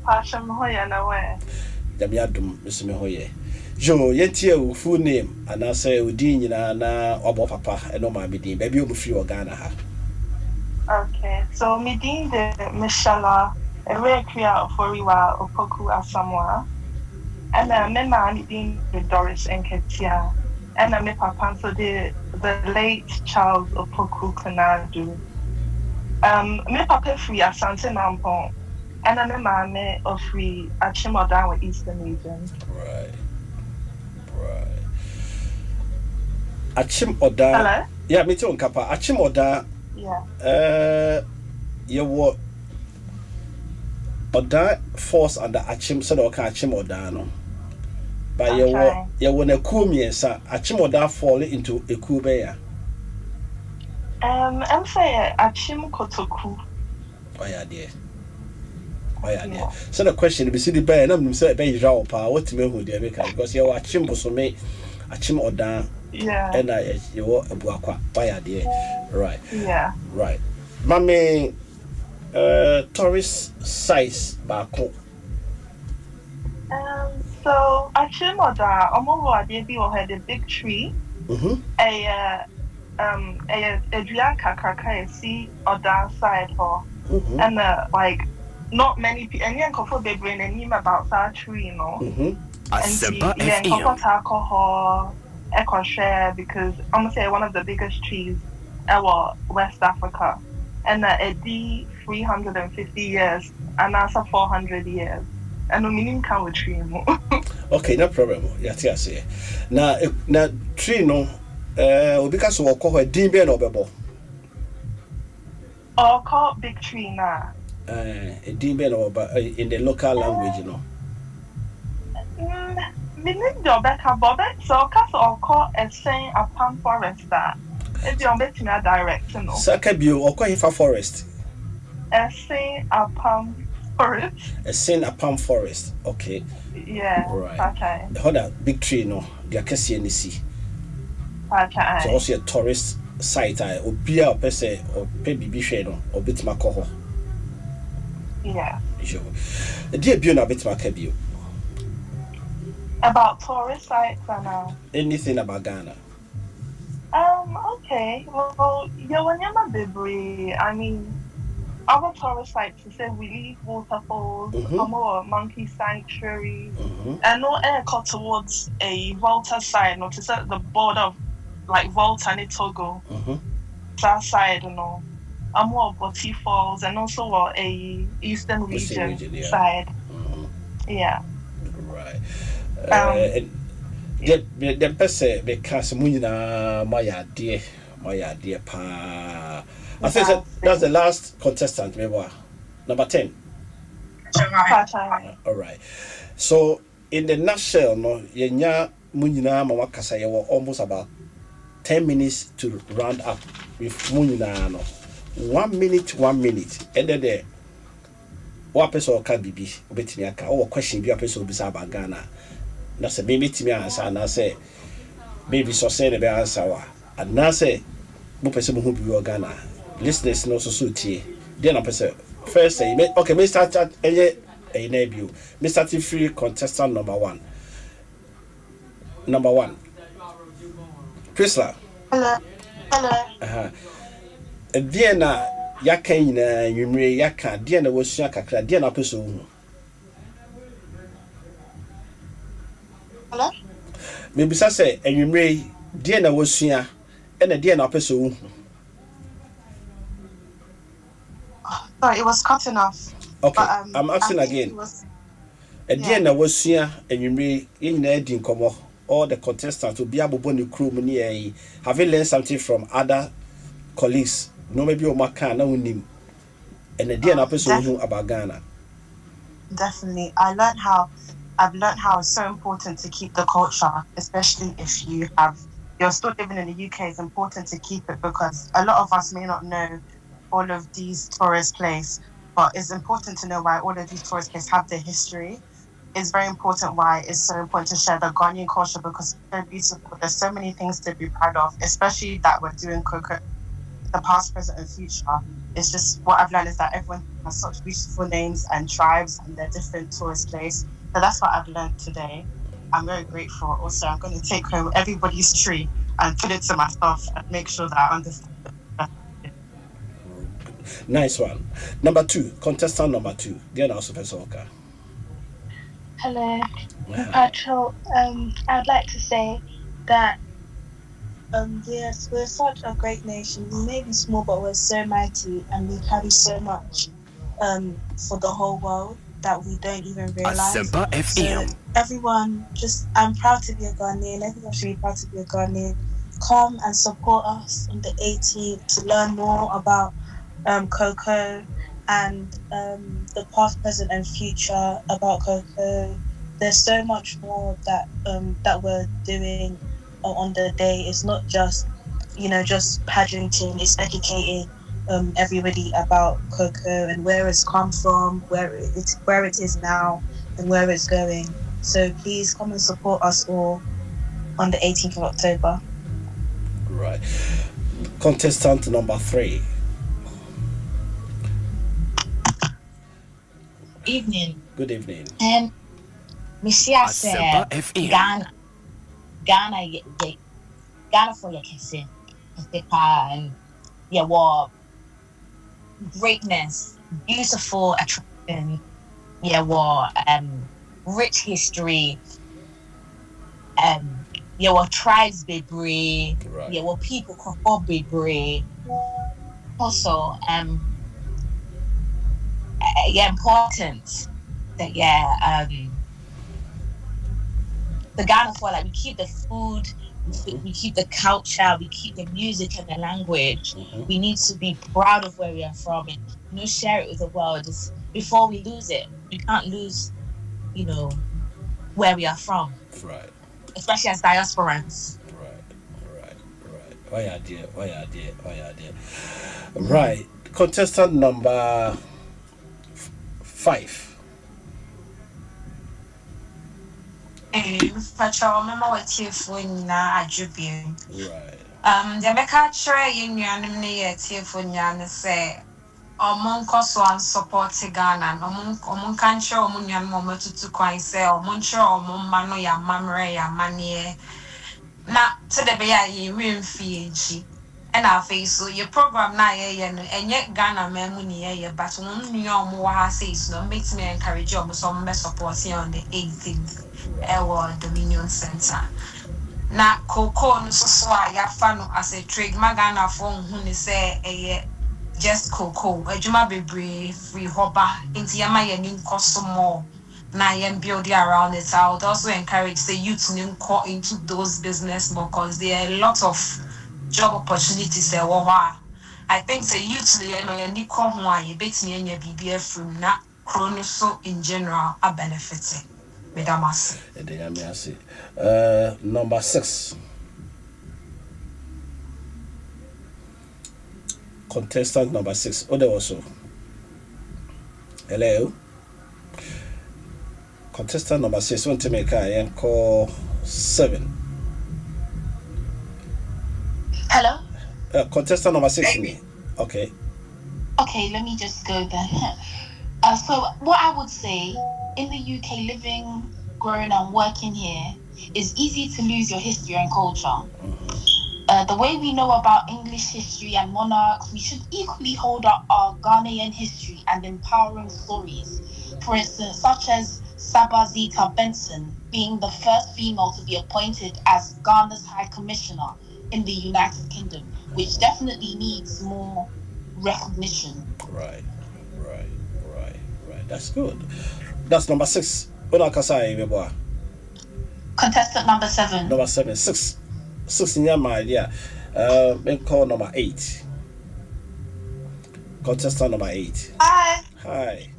Speaker 6: Passion Hoya na way.
Speaker 1: Damiadum, Miss Mehoye. Joe, yet your full name, and I say Udin na Obo Papa, and no my meeting, baby, you'll be free or Ghana.
Speaker 6: Okay, so Medin de Mishala, a rare clear for Riwa Opoku Asamoah, and a Mema Medin de Doris and Ketia, and a Papa so the late Charles Opoku Kanadu. Me Papa free Asante Nampon,
Speaker 7: And then my of free Achimoda with Eastern region.
Speaker 1: Right. Achim Oda.
Speaker 7: Hello?
Speaker 1: Yeah, me too, Kappa. Achim Oda.
Speaker 7: Yeah.
Speaker 1: You what? Oda force under Achim, so okay, Achim Oda no. But you want a kumiensa, Achim Oda fall into a kubeya.
Speaker 7: I'm saying Achim Kotoku.
Speaker 1: Oh yeah, dear. So the question is, the bear, and I'm saying, "Bay Rao Pa, what to me who they make because you are Achim so me, Achim Oda."
Speaker 7: Yeah.
Speaker 1: And you were a buakwa. Why dear? Right.
Speaker 7: Yeah.
Speaker 1: Right. Mame tourist size bako.
Speaker 7: So Achimoda, Omowa Debi or had a big tree. A Drianka Kaka see or down side for and like not many people and young couple they bring a name about that tree, you know.
Speaker 4: Asempa
Speaker 7: And
Speaker 4: FM.
Speaker 7: alcohol eco share because I'm gonna say one of the biggest trees ever West Africa. And a D 350 years and also 400 years. And no meaning can we tree more.
Speaker 1: Okay, no problem. Yeah, say. Now tree no because we call her Dimbe no bebo.
Speaker 7: Or call big tree now.
Speaker 1: A Dimbe no but in the local language, you know.
Speaker 7: Meaning the Becca Bobet, so cast or call a saying a palm forest that. It's your best me a direct, you know.
Speaker 1: Sakabu or call a forest.
Speaker 7: A saying a palm forest.
Speaker 1: A saying a palm forest. Okay.
Speaker 7: Yeah.
Speaker 1: Right.
Speaker 7: Okay.
Speaker 1: Hold on, big tree no. The Acacia in the sea.
Speaker 7: Okay.
Speaker 1: So also a tourist site. I or be a person or pay BB shade or bit my coho.
Speaker 7: Yeah.
Speaker 1: Sure. Dear Buna bit my cabio.
Speaker 7: About tourist sites and
Speaker 1: Anything about Ghana?
Speaker 7: Okay. Well, yeah, when you're not baby, I mean, our tourist sites, we say we leave waterfalls, more monkey sanctuary, and no air cut towards a Volta side, not to set the border of like Volta and Togo, that side, you know. More Boti Falls, and also a Eastern region side. Yeah.
Speaker 1: Right. The person because Munina Maya dear pa. I think that's the last contestant, maybe number 10. All right. So in the nutshell, no, Yenya Munina Mama Kasaya were almost about 10 minutes to round up with Munina. No. 1 minute, and then there. What person can be Betimiaka or question be a person about Ghana. That's a baby to me answer, and I say, baby, so say the answer. And now say, Bupes who be Ghana. Listeners no so suit. Then I say, first say, okay, me start at a debut. Me starting free contestant number one. Chrysler.
Speaker 3: Hello.
Speaker 1: Diana yaka ina yumre yaka Diana was kakra Diana person.
Speaker 3: Hello?
Speaker 1: Maybe say and you may Diana was here and a Diana person.
Speaker 3: Sorry, it was cutting off.
Speaker 1: Okay,
Speaker 3: But,
Speaker 1: I'm asking again. A Diana was here and you may in Nkomo all the contestants will be able to crew money. Have you learned something from other colleagues? No, maybe your Maka no name and a Diana person about Ghana.
Speaker 3: Definitely. I've learned how it's so important to keep the culture, especially if you're still living in the UK. It's important to keep it because a lot of us may not know all of these tourist places, but it's important to know why all of these tourist places have their history. It's very important why it's so important to share the Ghanaian culture because it's so beautiful. There's so many things to be proud of, especially that we're doing cocoa, the past, present, and future. It's just what I've learned is that everyone has such beautiful names and tribes and their different tourist places. So that's what I've learned today. I'm very grateful. Also, I'm going to take home everybody's tree and put it to myself and make sure that I understand.
Speaker 1: Nice one. Number 2, contestant number 2. Get our Super Soccer.
Speaker 8: Hello, Patrol. I'd like to say that yes, we're such a great nation. We may be small, but we're so mighty, and we carry so much. for the whole world that we don't even realize.
Speaker 4: Asempa
Speaker 8: So
Speaker 4: FM.
Speaker 8: everyone, I'm proud to be a Ghanaian. Everyone should be proud to be a Ghanaian. Come and support us on the 18th to learn more about cocoa and the past, present, and future about cocoa. There's so much more that we're doing on the day. It's not just just pageanting. It's educating everybody about cocoa and where it's come from, where it is now, and where it's going. So please come and support us all on the 18th of October.
Speaker 1: Right. Contestant number 3.
Speaker 5: Evening.
Speaker 1: Good evening.
Speaker 5: Misia
Speaker 4: Asempa
Speaker 5: said
Speaker 4: FM.
Speaker 5: Ghana for your kissing. And what greatness, beautiful attraction, what rich history, what tribes bebree,
Speaker 1: Right.
Speaker 5: what people call bebree. Also, important that the Ghana for, like, we keep the food, we keep the culture, we keep the music and the language. We need to be proud of where we are from and share it with the world. Before we lose it, we can't lose where we are from,
Speaker 1: Right.
Speaker 5: especially as diasporans.
Speaker 1: Right. Why are there? Right. Contestant number 5.
Speaker 3: Patrol, remember what TF4 nyinaa adwobiem.
Speaker 1: Right.
Speaker 3: The meka kyerɛ yɛn nuanom ne yɛ TF4 nyinaa ne sɛ ɔmo nkɔ so and support Ghana. Ɔmo nka nkyerɛ ɔmo nuanom ɔmo atutu kwan sɛ ɔmo nkyerɛ ɔmo mma no yɛ amammerɛ yɛ amanneɛ. Na sɛdeɛ ɛbɛyɛ a yɛnwie mfie nkyi. Ɛna afei so your program na yɛyɛ no ɛnyɛ Ghana man mu ne yɛyɛ, but ɔmo nua ɔmo wɔ ha sei so no mbɛtumi encourage ɔmo so ɔmo bɛ support on the 18th. Dominion Center. Na cocoa no so a yafa no as a trade magana for who ne say just cocoa. Adwuma bebree free hoba into yama yenim cost more. Na yem build around it. I would also encourage the youth to call into those business more because there are a lot of job opportunities there. I think the youth ni come one you bet me any BBF from na chrono so in general are benefiting. Medamasi.
Speaker 1: Number 6. Contestant number 6. Ode also. Hello. Contestant number 6. Want to make a call 7.
Speaker 9: Hello.
Speaker 1: Contestant number 6. Okay.
Speaker 9: Okay, let me just go then. So what I would say, in the UK, living, growing and working here, it's easy to lose your history and culture. The way we know about English history and monarchs, we should equally hold up our Ghanaian history and empowering stories. For instance, such as Saba Zita Benson being the first female to be appointed as Ghana's High Commissioner in the United Kingdom, which definitely needs more recognition.
Speaker 1: Right. That's good. That's number 6.
Speaker 9: Contestant number 7.
Speaker 1: Number 7. 6 in your mind, yeah. Call number 8. Contestant number 8. Hi.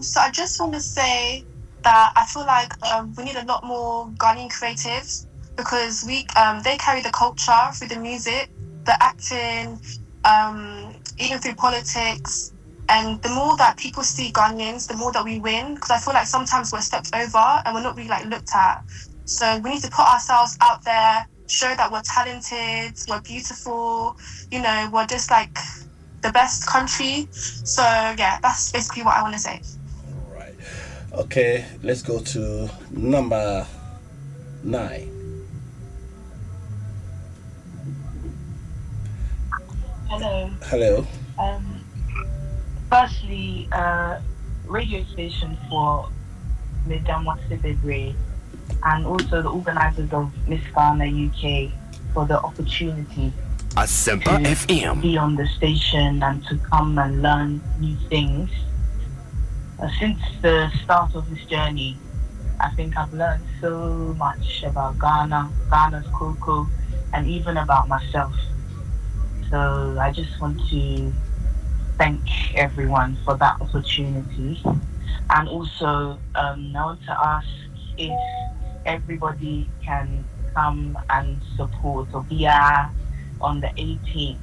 Speaker 3: So I just want to say that I feel like we need a lot more Ghanaian creatives because they carry the culture through the music, the acting, even through politics. And the more that people see Ghanaians, the more that we win. Because I feel like sometimes we're stepped over and we're not really looked at. So we need to put ourselves out there, show that we're talented, we're beautiful, we're just like the best country. So yeah, that's basically what I want to say.
Speaker 1: All right. Okay, let's go to number 9. Hello.
Speaker 7: Firstly, radio station for Madame Wasebebre and also the organizers of Miss Ghana UK for the opportunity
Speaker 4: Asempa
Speaker 7: to
Speaker 4: FM.
Speaker 7: be on the station and to come and learn new things. Since the start of this journey, I think I've learned so much about Ghana, Ghana's cocoa, and even about myself. So I just want to thank everyone for that opportunity. And also, I want to ask if everybody can come and support Obia on the 18th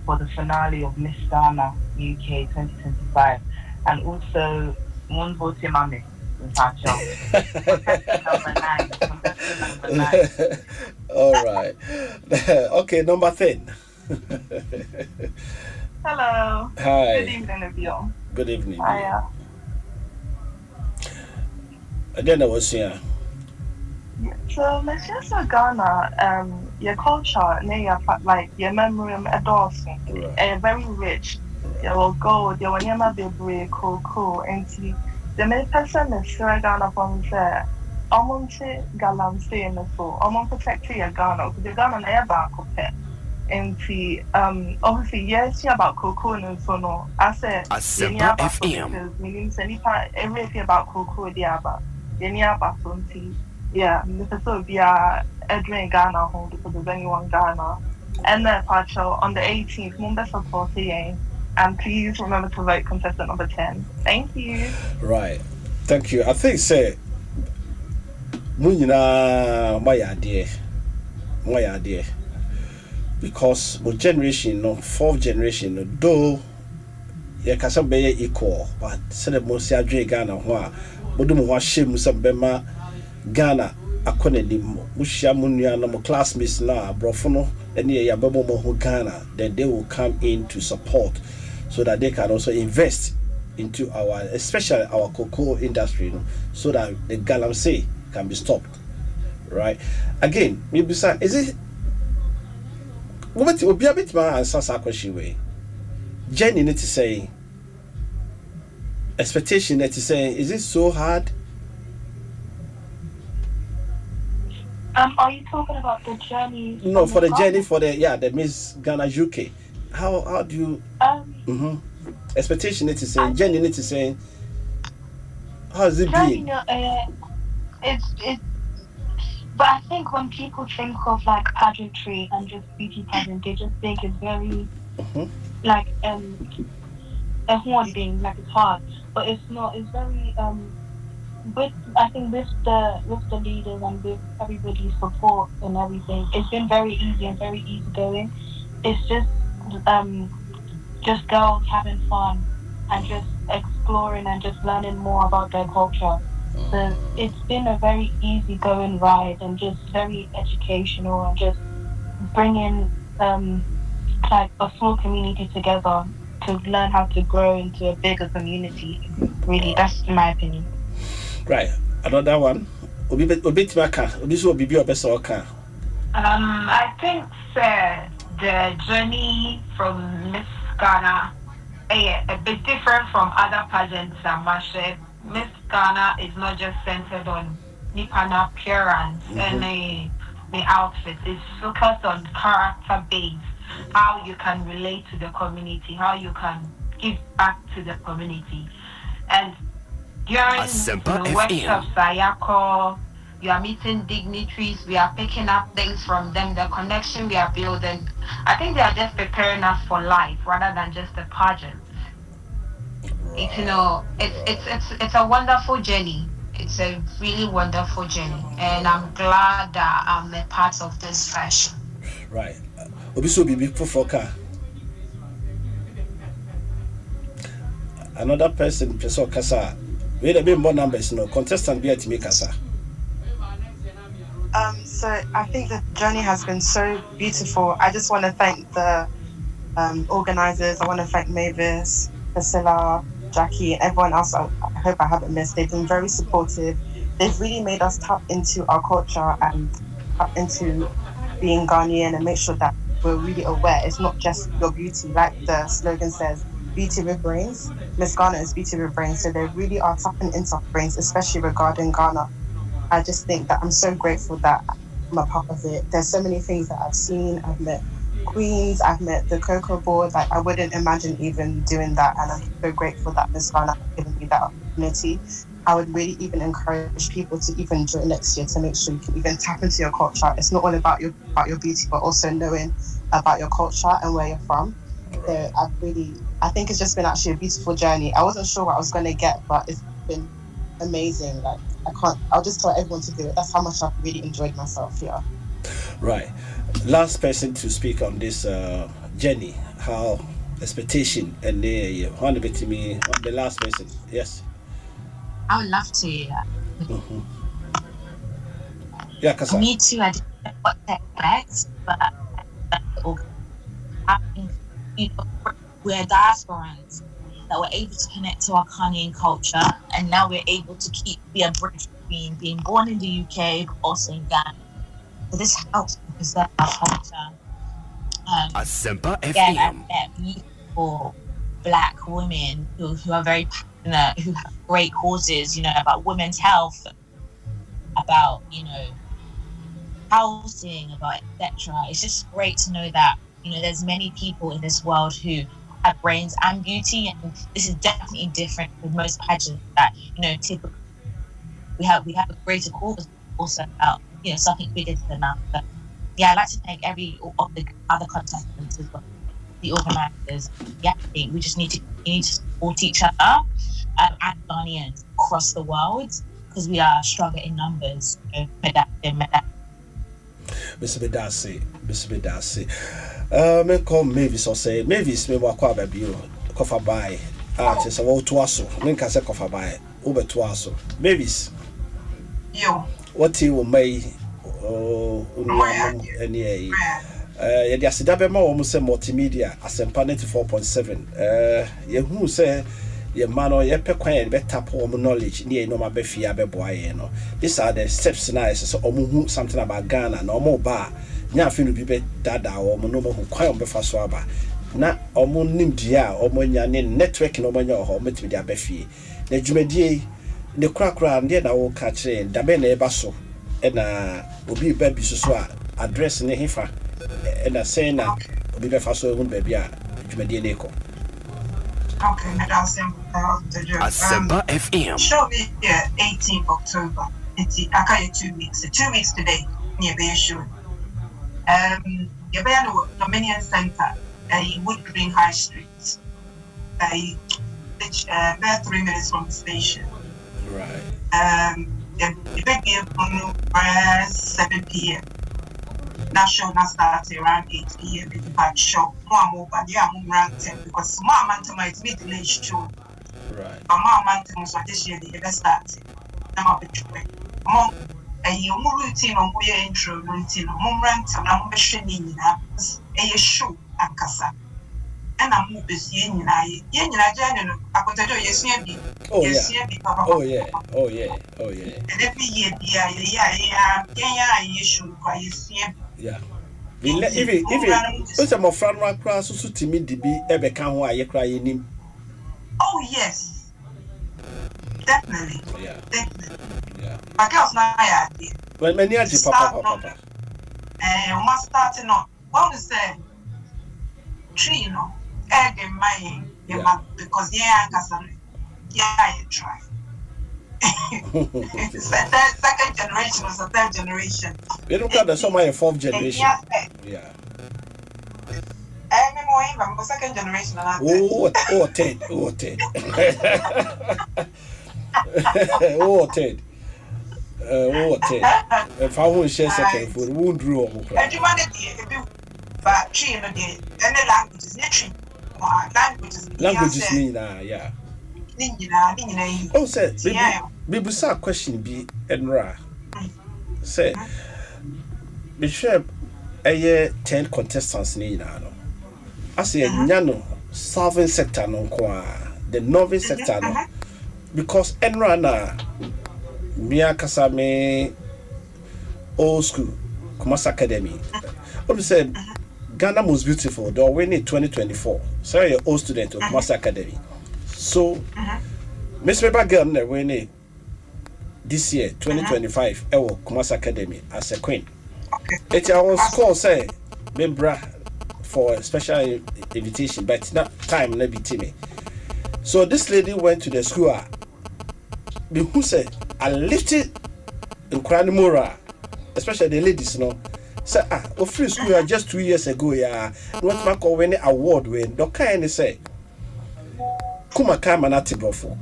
Speaker 7: for the finale of Miss Ghana UK 2025. And also, one vote mame in fact, contestant number 9. Contestant number 9.
Speaker 1: All right. Okay, number 10.
Speaker 6: Hello.
Speaker 1: Hi.
Speaker 6: Good evening, everyone.
Speaker 1: Good evening.
Speaker 6: Hiya.
Speaker 1: And then I was here.
Speaker 6: So, let's just say Ghana, your culture, like your memory, adulting, very rich. Your gold, your wanyama baby, cool, and see the main person is sure Ghana from there. Omonte galamsey in the soul, Omon protect your Ghana, because the Ghana never compare. And see, obviously, yes, about cocoa and so no. I said,
Speaker 4: Asempa FM.
Speaker 6: because means everything about cocoa, the about something. Yeah, because so be Edwin Ghana home because there's anyone Ghana. And then Pacho on the 18th, Mumbai support and please remember to vote contestant number 10. Thank you.
Speaker 1: Right. Thank you. I think say Munina my idea. Because my generation, no, fourth generation, no, though yeah, kasa be equal, but say the most adre Ghana ho bodu mo shame some bema Ghana akone nim mushia munua no mo classmates na brofo no ene ya bebo mo ho Ghana, then they will come in to support so that they can also invest into our, especially our cocoa industry, you know, so that the galamsey can be stopped. Right? Again, maybe is it what will be a bit more answer that question way? Jenny need to say expectation that to say, is it so hard?
Speaker 8: Are you talking about the journey?
Speaker 1: No, for the journey for the Miss Ghana UK. How do you expectation need to say, Jenny need to say, how is it being?
Speaker 8: It's but I think when people think of like pageantry and just beauty pageant, they just think it's very like a hoarding, like it's hard. But it's not, it's very with I think with the leaders and with everybody's support and everything, it's been very easy and very easygoing. It's just girls having fun and just exploring and just learning more about their culture. So it's been a very easygoing ride and just very educational and just bringing like a small community together to learn how to grow into a bigger community. Really, that's my opinion.
Speaker 1: Right. Another one. I
Speaker 5: think the journey from Miss Ghana a bit different from other pageants that Mashe. Miss Ghana is not just centered on Nipan appearance and the outfit. It's focused on character based, how you can relate to the community, how you can give back to the community. And during the workshops, Sayako, you are meeting dignitaries, we are picking up things from them, the connection we are building. I think they are just preparing us for life rather than just a pageant. It's a wonderful journey. It's a really wonderful journey, and I'm glad that I'm a part of this fashion.
Speaker 1: Right. Obiso bibi fofoka. Another person kasa. We the more numbers, no contestant be at me kasa.
Speaker 3: So I think the journey has been so beautiful. I just want to thank the organizers. I want to thank Mavis, Priscilla, Jackie, and everyone else. I hope I haven't missed. They've been very supportive. They've really made us tap into our culture and tap into being Ghanaian and make sure that we're really aware. It's not just your beauty, like the slogan says, beauty with brains. Miss Ghana is beauty with brains. So they really are tapping into our brains, especially regarding Ghana. I just think that I'm so grateful that I'm a part of it. There's so many things that I've seen, I've met queens, I've met the Cocoa Board. Like, I wouldn't imagine even doing that, and I'm so grateful that Miss Ghana has given me that opportunity. I would really even encourage people to even join next year to make sure you can even tap into your culture. It's not all about your beauty, but also knowing about your culture and where you're from. So I think it's just been actually a beautiful journey. I wasn't sure what I was going to get, but it's been amazing. Like, I'll just tell everyone to do it. That's how much I've really enjoyed myself here.
Speaker 1: Right. Last person to speak on this journey, how expectation and the last person. Yes.
Speaker 5: I would love to. Yeah.
Speaker 1: Mm-hmm. Yeah, Kasa.
Speaker 5: Me too. I didn't know what to expect, but I think, we're diasporans that were able to connect to our Ghanaian culture, and now we're able to be a bridge between being born in the UK but also in Ghana. So this helps to preserve our culture.
Speaker 4: Asempa FM.
Speaker 5: I've met beautiful Black women who are very passionate, who have great causes, about women's health, about, housing, about etc. It's just great to know that, there's many people in this world who have brains and beauty, and this is definitely different with most pageants that, typically we have a greater cause also about, something bigger than that. But yeah, I'd like to thank every of the other contestants as well, the organisers. Yeah, I think we just need to continue to support each other and Ghanaians across the world, because we are stronger in numbers.
Speaker 1: Mr. Bedasi. Men call Mavis or say Mavis me wakwa baby kofa buy. Just about twaso. Men can say kofa buy over twaso. Mavis.
Speaker 2: Yo.
Speaker 1: What you may any the Asidabema almost say multimedia Asempa 94.7. Who say your man or your pequan better poem knowledge near no my befia beboy. These are the steps nice so something about Ghana no more bar. Nya finu bi dada or no mo kwan befa so aba. Na omo nim dia omo nya ne network no mo nya ho metimi dia befie. Na dwumadie ne krakra ndie na wo ka kire dabe na eba so e na obi ba bi so a address ne hefa e na say na obi befa so ehun ba bi a dwumadie ne ko.
Speaker 2: Okay,
Speaker 4: Asempa FM.
Speaker 2: Show me 18th October. It's I 2 weeks. 2 weeks today. Near Bay Show. You're Dominion Center. Wood Green High Street. About 3 minutes from the station.
Speaker 1: Right.
Speaker 2: You better be on 7 p.m. That show not started around 8 p.m. If you had show, more but yeah, I'm around 10 because small man to my midday show.
Speaker 1: Right.
Speaker 2: But my man to us this year the started. I'm a bit away. Among a routine on where intro routine, mom rant and I'm training a show and casa. And I'm moving yen and I I could tell you, and every year,
Speaker 1: yeah. Even it's a more front rock class so to me be ever can why you cry in him.
Speaker 2: Oh yes. Definitely.
Speaker 1: Yeah.
Speaker 2: Definitely.
Speaker 1: Yeah.
Speaker 2: My girl's not idea.
Speaker 1: Well many are papa.
Speaker 2: Must starting on what is say tree, egg in my because I try. It's the second generation or the third generation.
Speaker 1: You don't have some my fourth generation. Yeah.
Speaker 2: I'm second generation.
Speaker 1: Ted. Ted. If I won't share second food, won't draw.
Speaker 2: But tree in the
Speaker 1: languages mean yeah. Oh, say, baby, say question be Enra. Say, be sure a year 10 contestants need. I say, Nyano, southern sector no kwa, the northern sector no, because Enra na Mia Kasame old school, Kumasi Academy. What said, Ghana most beautiful, they'll win it 2024. So, you're old student of Kumasi Academy. So, Miss Rebecca Girl win it this year, 2025, Kumasi Academy as a queen. It's our score say, Membra for a special invitation, but not time na be me. So this lady went to the school. Who said I lifted in Kranimura, especially the ladies, say free school just 2 years ago, what man call when award when don't kind say kuma kama na tibofo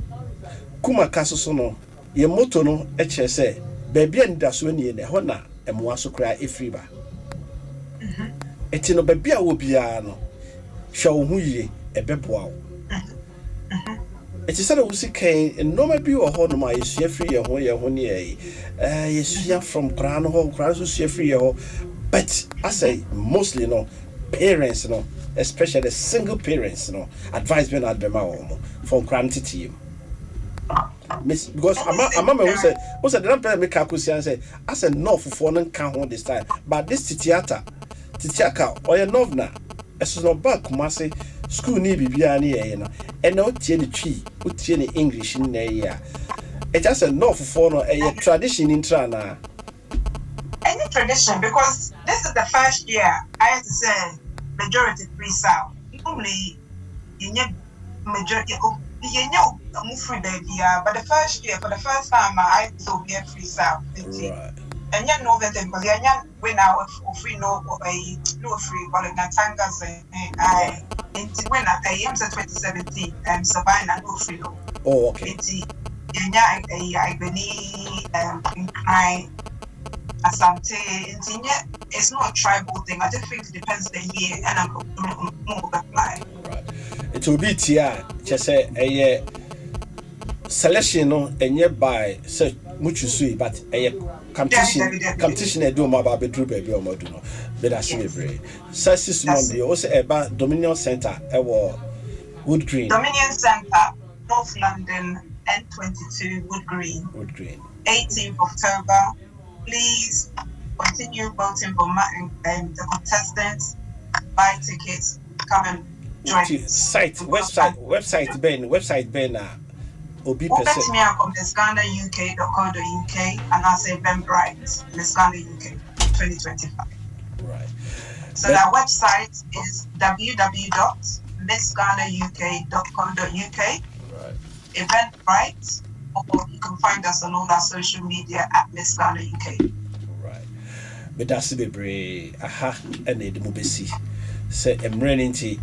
Speaker 1: kuma kaso so no ye moto no eche say baby anda so ni ne ho na emoa so kra efri ba eti no baby a wo bia no hwa wo hu yie ebeboa wo eti say wo si kan no ma bi wo ho no ma yesu afri ye ho ne yesu from kra no ho kra so su afri ye ho, but I say mostly parents especially the single parents advise me not be my home from granted team miss because I'm mama who said the grandparent make akusi and say I said no for no can hold this time, but this titiaka or your novna as no back kumase school ni bibia ni and no tie ni tree utie ni English in there it just a no for a tradition in trana
Speaker 2: any tradition, because this is the first year I have to say majority free South. Normally, you know majority move free baby, but the first year for the first time I saw be free South.
Speaker 1: Right.
Speaker 2: And you know that because you when I was free no free but in Tangas I when I am 2017 Sabina no free no.
Speaker 1: Oh okay.
Speaker 2: I believe Asante, it's not a tribal thing. I just think it depends the year and I'm more apply.
Speaker 1: Right. It will be tia, just say a selection and by such much sweet, but a competition I do more about bedroom baby or more do no. But I see brave. Sassis Monday also about Dominion Center, Wood Green.
Speaker 2: Dominion Center, North London, N22 Wood Green. 18th October. Please continue voting for the contestants. Buy tickets. Come and join. Website Ben. Obi person. Me on MissGhanaUK.co.uk and I say Ben Bright, MissGhanaUK 2025.
Speaker 1: Right.
Speaker 2: So our website is www.missghanauk.co.uk.
Speaker 1: Right.
Speaker 2: Eventbrite. Or you can find us on all our social media at Miss Ghana UK.
Speaker 1: Right. But that's the brave. And the mobesi. Say, I'm running to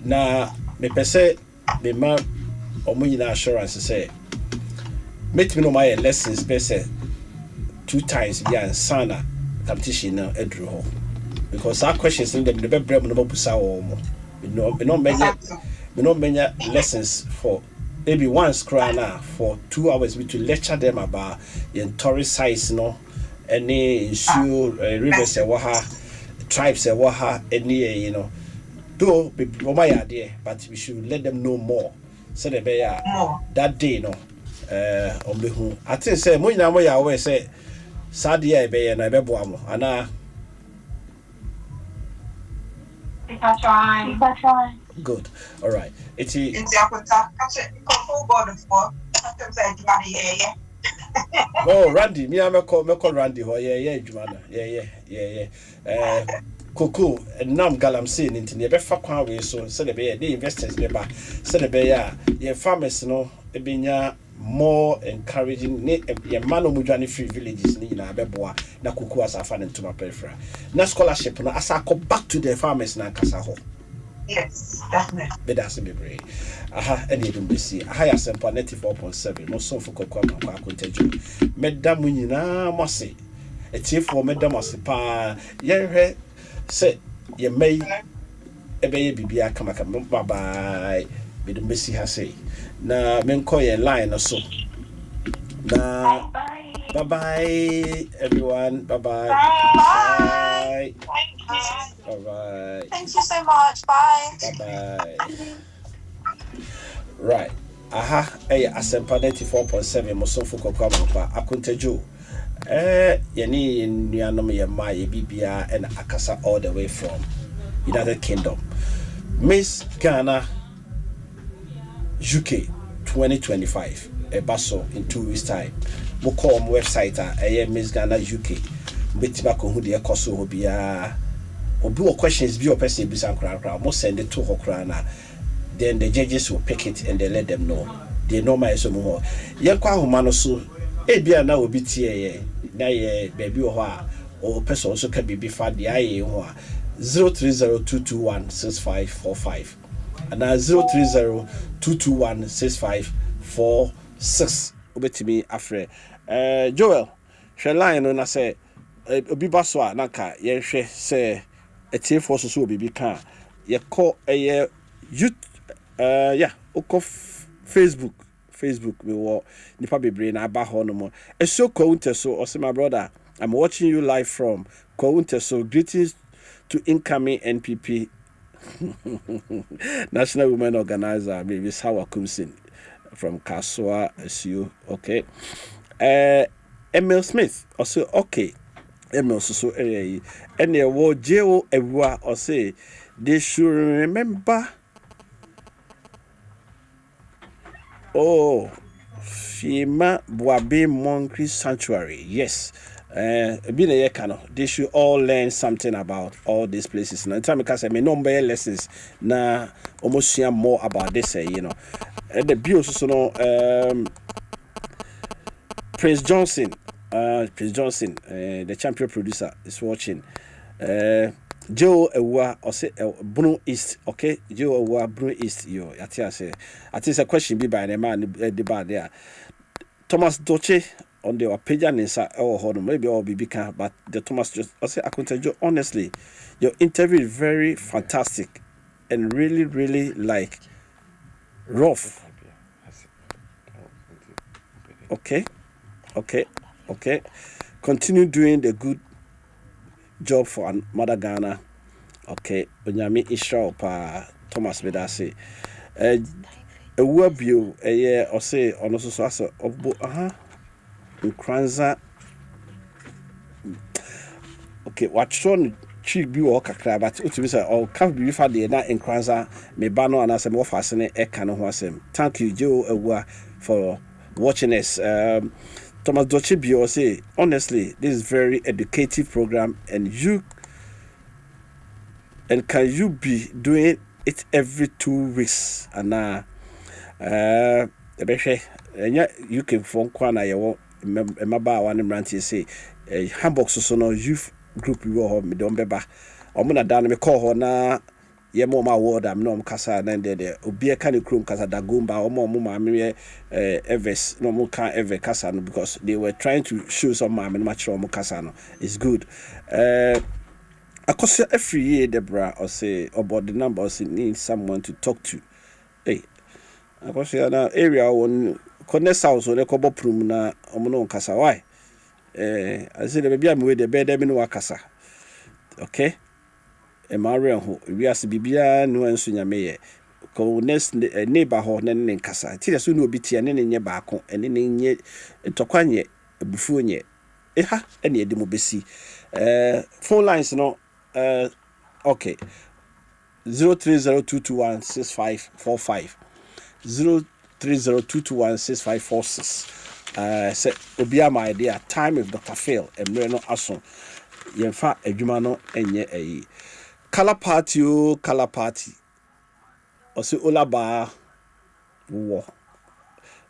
Speaker 1: now. Me per se, me man, or me assurance say, make me know my lessons best 2 times beyond Sana competition now, Edru. Because our questions in them, the better no busa or more. We no many lessons for. Maybe once cry for 2 hours we to lecture them about the tourist sites any issue rivers tribes any though be my idea, but we should let them know more so they be that day on the who I think say mo nyina mo ya we say sadia e be na be boa mo ana
Speaker 2: if I try.
Speaker 1: Good. All right. It's
Speaker 2: Akonta. Full board for.
Speaker 1: Oh, Randy. Me I call Randy. Oh yeah, Jumana. Yeah. Coco and Nam Galamsin into the befa kwa we so the be the investors be so the be farmers being more encouraging ye man omudwane free villages ni na beboa na kuku asafa into my peripheral na scholarship na asako back to the farmers na kasa ho.
Speaker 2: Yes, definitely.
Speaker 1: But that's me brave. Any dum besi. Asempa 94.7. Mo so for kokwa ma Akonta ju. Medam nyina mo se. Etiefo medam ase pa. Ye hwe se ye may ebe bibia kama bye bye. Me dum besi ha say. Na menko ye line so. Na bye everyone. Bye.
Speaker 2: Bye.
Speaker 1: Bye.
Speaker 2: Thank you so much. Bye.
Speaker 1: Bye. Right. Asempa 94.7 Mosofo Kokwa Akonta ju. Yeni nuanom ye ma ye bibia and akasa all the way from United Kingdom. Miss Ghana UK 2025. Baso in 2 weeks time. Mo call website Miss Ghana UK. Betima ko hu de ekoso ho bia obi or questions be or person be some crowd, most send it to Hokrana. Then the judges will pick it and they let them know. They know my so more. Yankwa humano so ebia na obi tie na ye baby or person also can be before the IE 03022165545 and 03022165546 obetimi afre Joel hwe line no na say obi baso a naka ye hwe say etie for so obi bi ka ye call youth yeah oko Facebook me wo nipa bebre na aba ho no mo eso Akonta so o say my brother I'm watching you live from Akonta, so greetings to incoming NPP National Women Organizer, maybe Sawa Kumsin from Kaswa SU. Okay. Emil Smith also okay. Emil so and there was Jeo Ewa or say they should remember. Oh, Fima Boabe Monkey Sanctuary. Yes. They should all learn something about all these places. Now, time because I may number lessons na almost share more about this. The bios Prince Johnson, the champion producer is watching. Joe Ewa or say Bruno East, okay? Joe Ewa Bruno East. Yo, I think a question be by the man the bar there. Thomas Doche. On the opinion inside or maybe all be but the Thomas just I say Akonta, honestly, your interview is very fantastic and really like rough. Okay. Continue doing the good job for Mother Ghana. Okay. Onyami Israel pa Thomas Bedase. A web you a year or say on also so Nkranza. Okay, watch on cheap be or kakra, but ultimately say all can't be for the na Nkranza me bano and as a more fascinating ekano wasem. Thank you, Joe Ewa, for watching us. Thomas Dochibio say honestly, this is very educative program and can you be doing it every 2 weeks and you can phone kwana yawo Maba one Ranty say Hamburg so no youth group you ho me don beba omuna dan me call ho na ye mo ma word am no kasa na de obi e kan krom kasa da gomba omo ma me Evers no mo kan ever kasa no because they were trying to show some ma me match mo kasa no it's good akose every year Deborah or say about the number or say need someone to talk to hey akose na area one connect house or kobo prum na omo kasa why I say the baby am we the bed me no kasa okay e mare ho we as bibia no enso nyame ye ko next neighbor ho ne kasa ti so no obi tia ne nye baako ene ne nye tokwanye ebufu nye ha ene edi mo besi phone lines no okay 0302216545 0302216546 say obia my idea time with Dr. Phil emre no aso yemfa adwuma no enye ayi color party o se olaba wo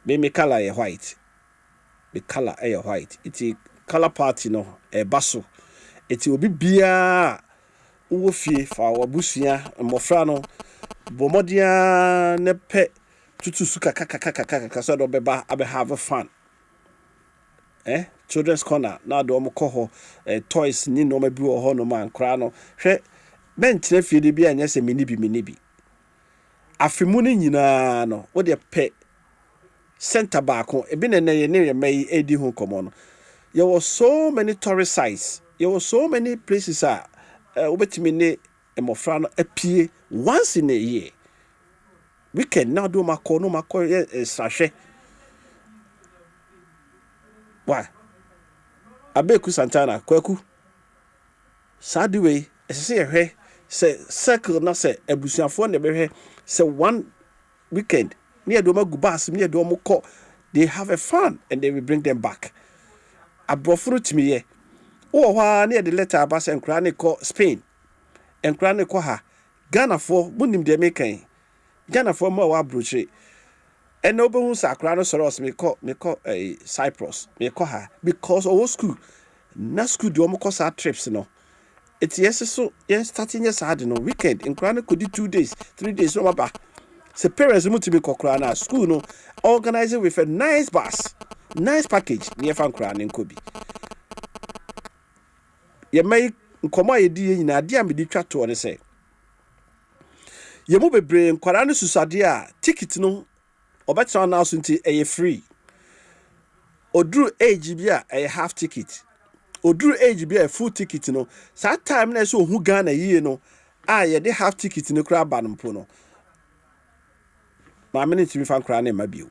Speaker 1: me color e white the color e white iti color party no e baso iti obi bia wo fie fa wabusua mmofra no bomodia ne pe tutu suka kaka so do beba abe have fun children's corner na do mo koho toys ni no ma bi wo ho no man kra no hwe bench na fie de bia nya se minibi afemu ni nyina no wo de pe center baako ebi ne mai edi hu komo no there were so many tourist sites there were so many places obetimi ne emofra no apie once in a year weekend now do mako sahwe why abeku santana kwaku sadwe ese ehwe se circle na se abusuafo ne behwe se one weekend near do magu bas near do moko they have a fun and they will bring them back abrofuru timi ye wo hwa near the letter abas enkra ne ko Spain enkra ne kɔ ha Ghana for munim de mekan Ghana for ma wa Abrokyire and no be sakra no soros me call Cyprus me call her because our school na school do mo call trips no it's yes so yes starting yes hard no weekend in Krana could do 2 days 3 days no ba se parents mu to be Krana school no organizing with a nice bus nice package near fan Krana Nkobi ye may Nkomo ye di nyina ade am di twa to ne say ye mu bebre nkwara no susade a ticket no obetra na so nti e free oduru age bi a half ticket oduru age bi a full ticket no that time na so hu Ghana yie no ye de half ticket no kra ba no mpo no ma me ntimi fa nkra na ma bio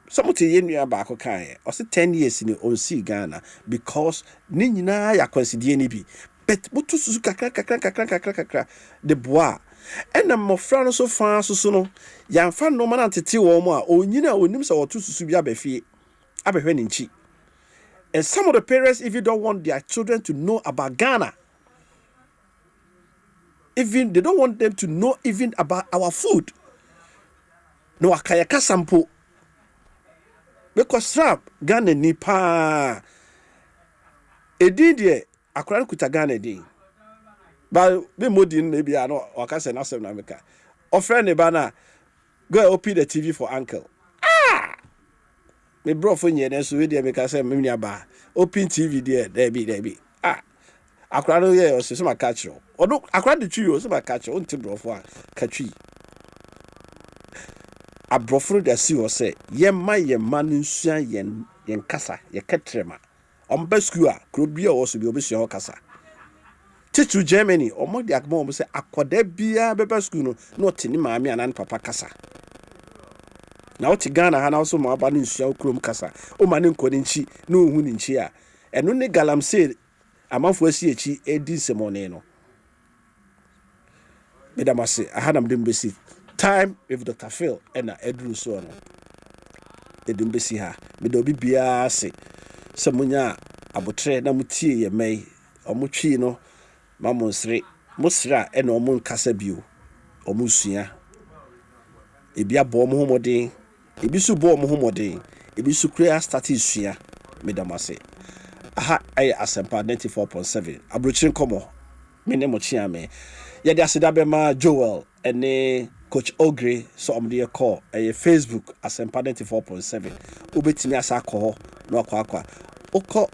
Speaker 1: somuti ye nua ba ko kan o se 10 years ni on see Ghana because ni nyina ya consider ni bi but butu susu kakra de bois ena mofra no so fa so no ya mfa no ma na tete wo mu a onyina onim se wotu susu bi abafie abehwe ni nchi. And some of the parents even don't want their children to know about Ghana. Even they don't want them to know even about our food. No akayaka sample. Because strap Ghana ni pa. Edin akwara kuta Ghana din. But be modin maybe I know wakase na sem na meka. Offer ne bana go open the TV for uncle. Me bro for nye so we dey make say me nua ba open TV there be akwara no ye o se ma catch o no akwara de twi o se ma catch o nti bro for catch abrofo de si o say ye ma no nsua yen kasa ye ketrema on ba school a kro bia o so bi obesua o kasa teach Germany o mo de akmo o say akoda bia beba school no tini maami anan papa kasa. Na oti Ghana ha na also ma aba nsua okrom kasa o ma ne nkoni nchi na ohu ni nchi a eno ne galamsey amanfo asi echi edi semone no medamase ahanam dem besi time with Dr. Phil na edru so no edum besi ha me do bibia se semunya abotre na mutie ye mai omutwi no mamonsre musra na omun kasa bio omusua ebi abo mo homodin ebi su bo mo homodin ebi su krea start isua medamase aha ay Asempa 94.7 Abrokyire Nkomo me ne mo chia me ye de aseda be ma Joel ene coach Ogre so omde call Facebook Asempa 94.7 obetimi asa akọ no akwa okọ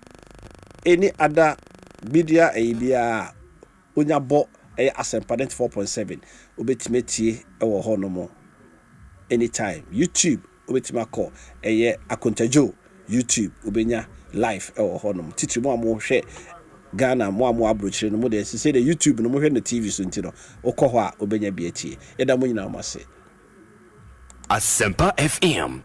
Speaker 1: any other media bia onya bo Asempa 94.7 obetimi tie ewo ho no mo anytime YouTube obetimi akọ Akonta YouTube obenya live honum titiri mo hwe Ghana mo Abrokyire no mo de say the YouTube no mo hwe na TV so ntino okọ ho a obenya bi atie yeda mo nyina mo ase
Speaker 4: Asempa FM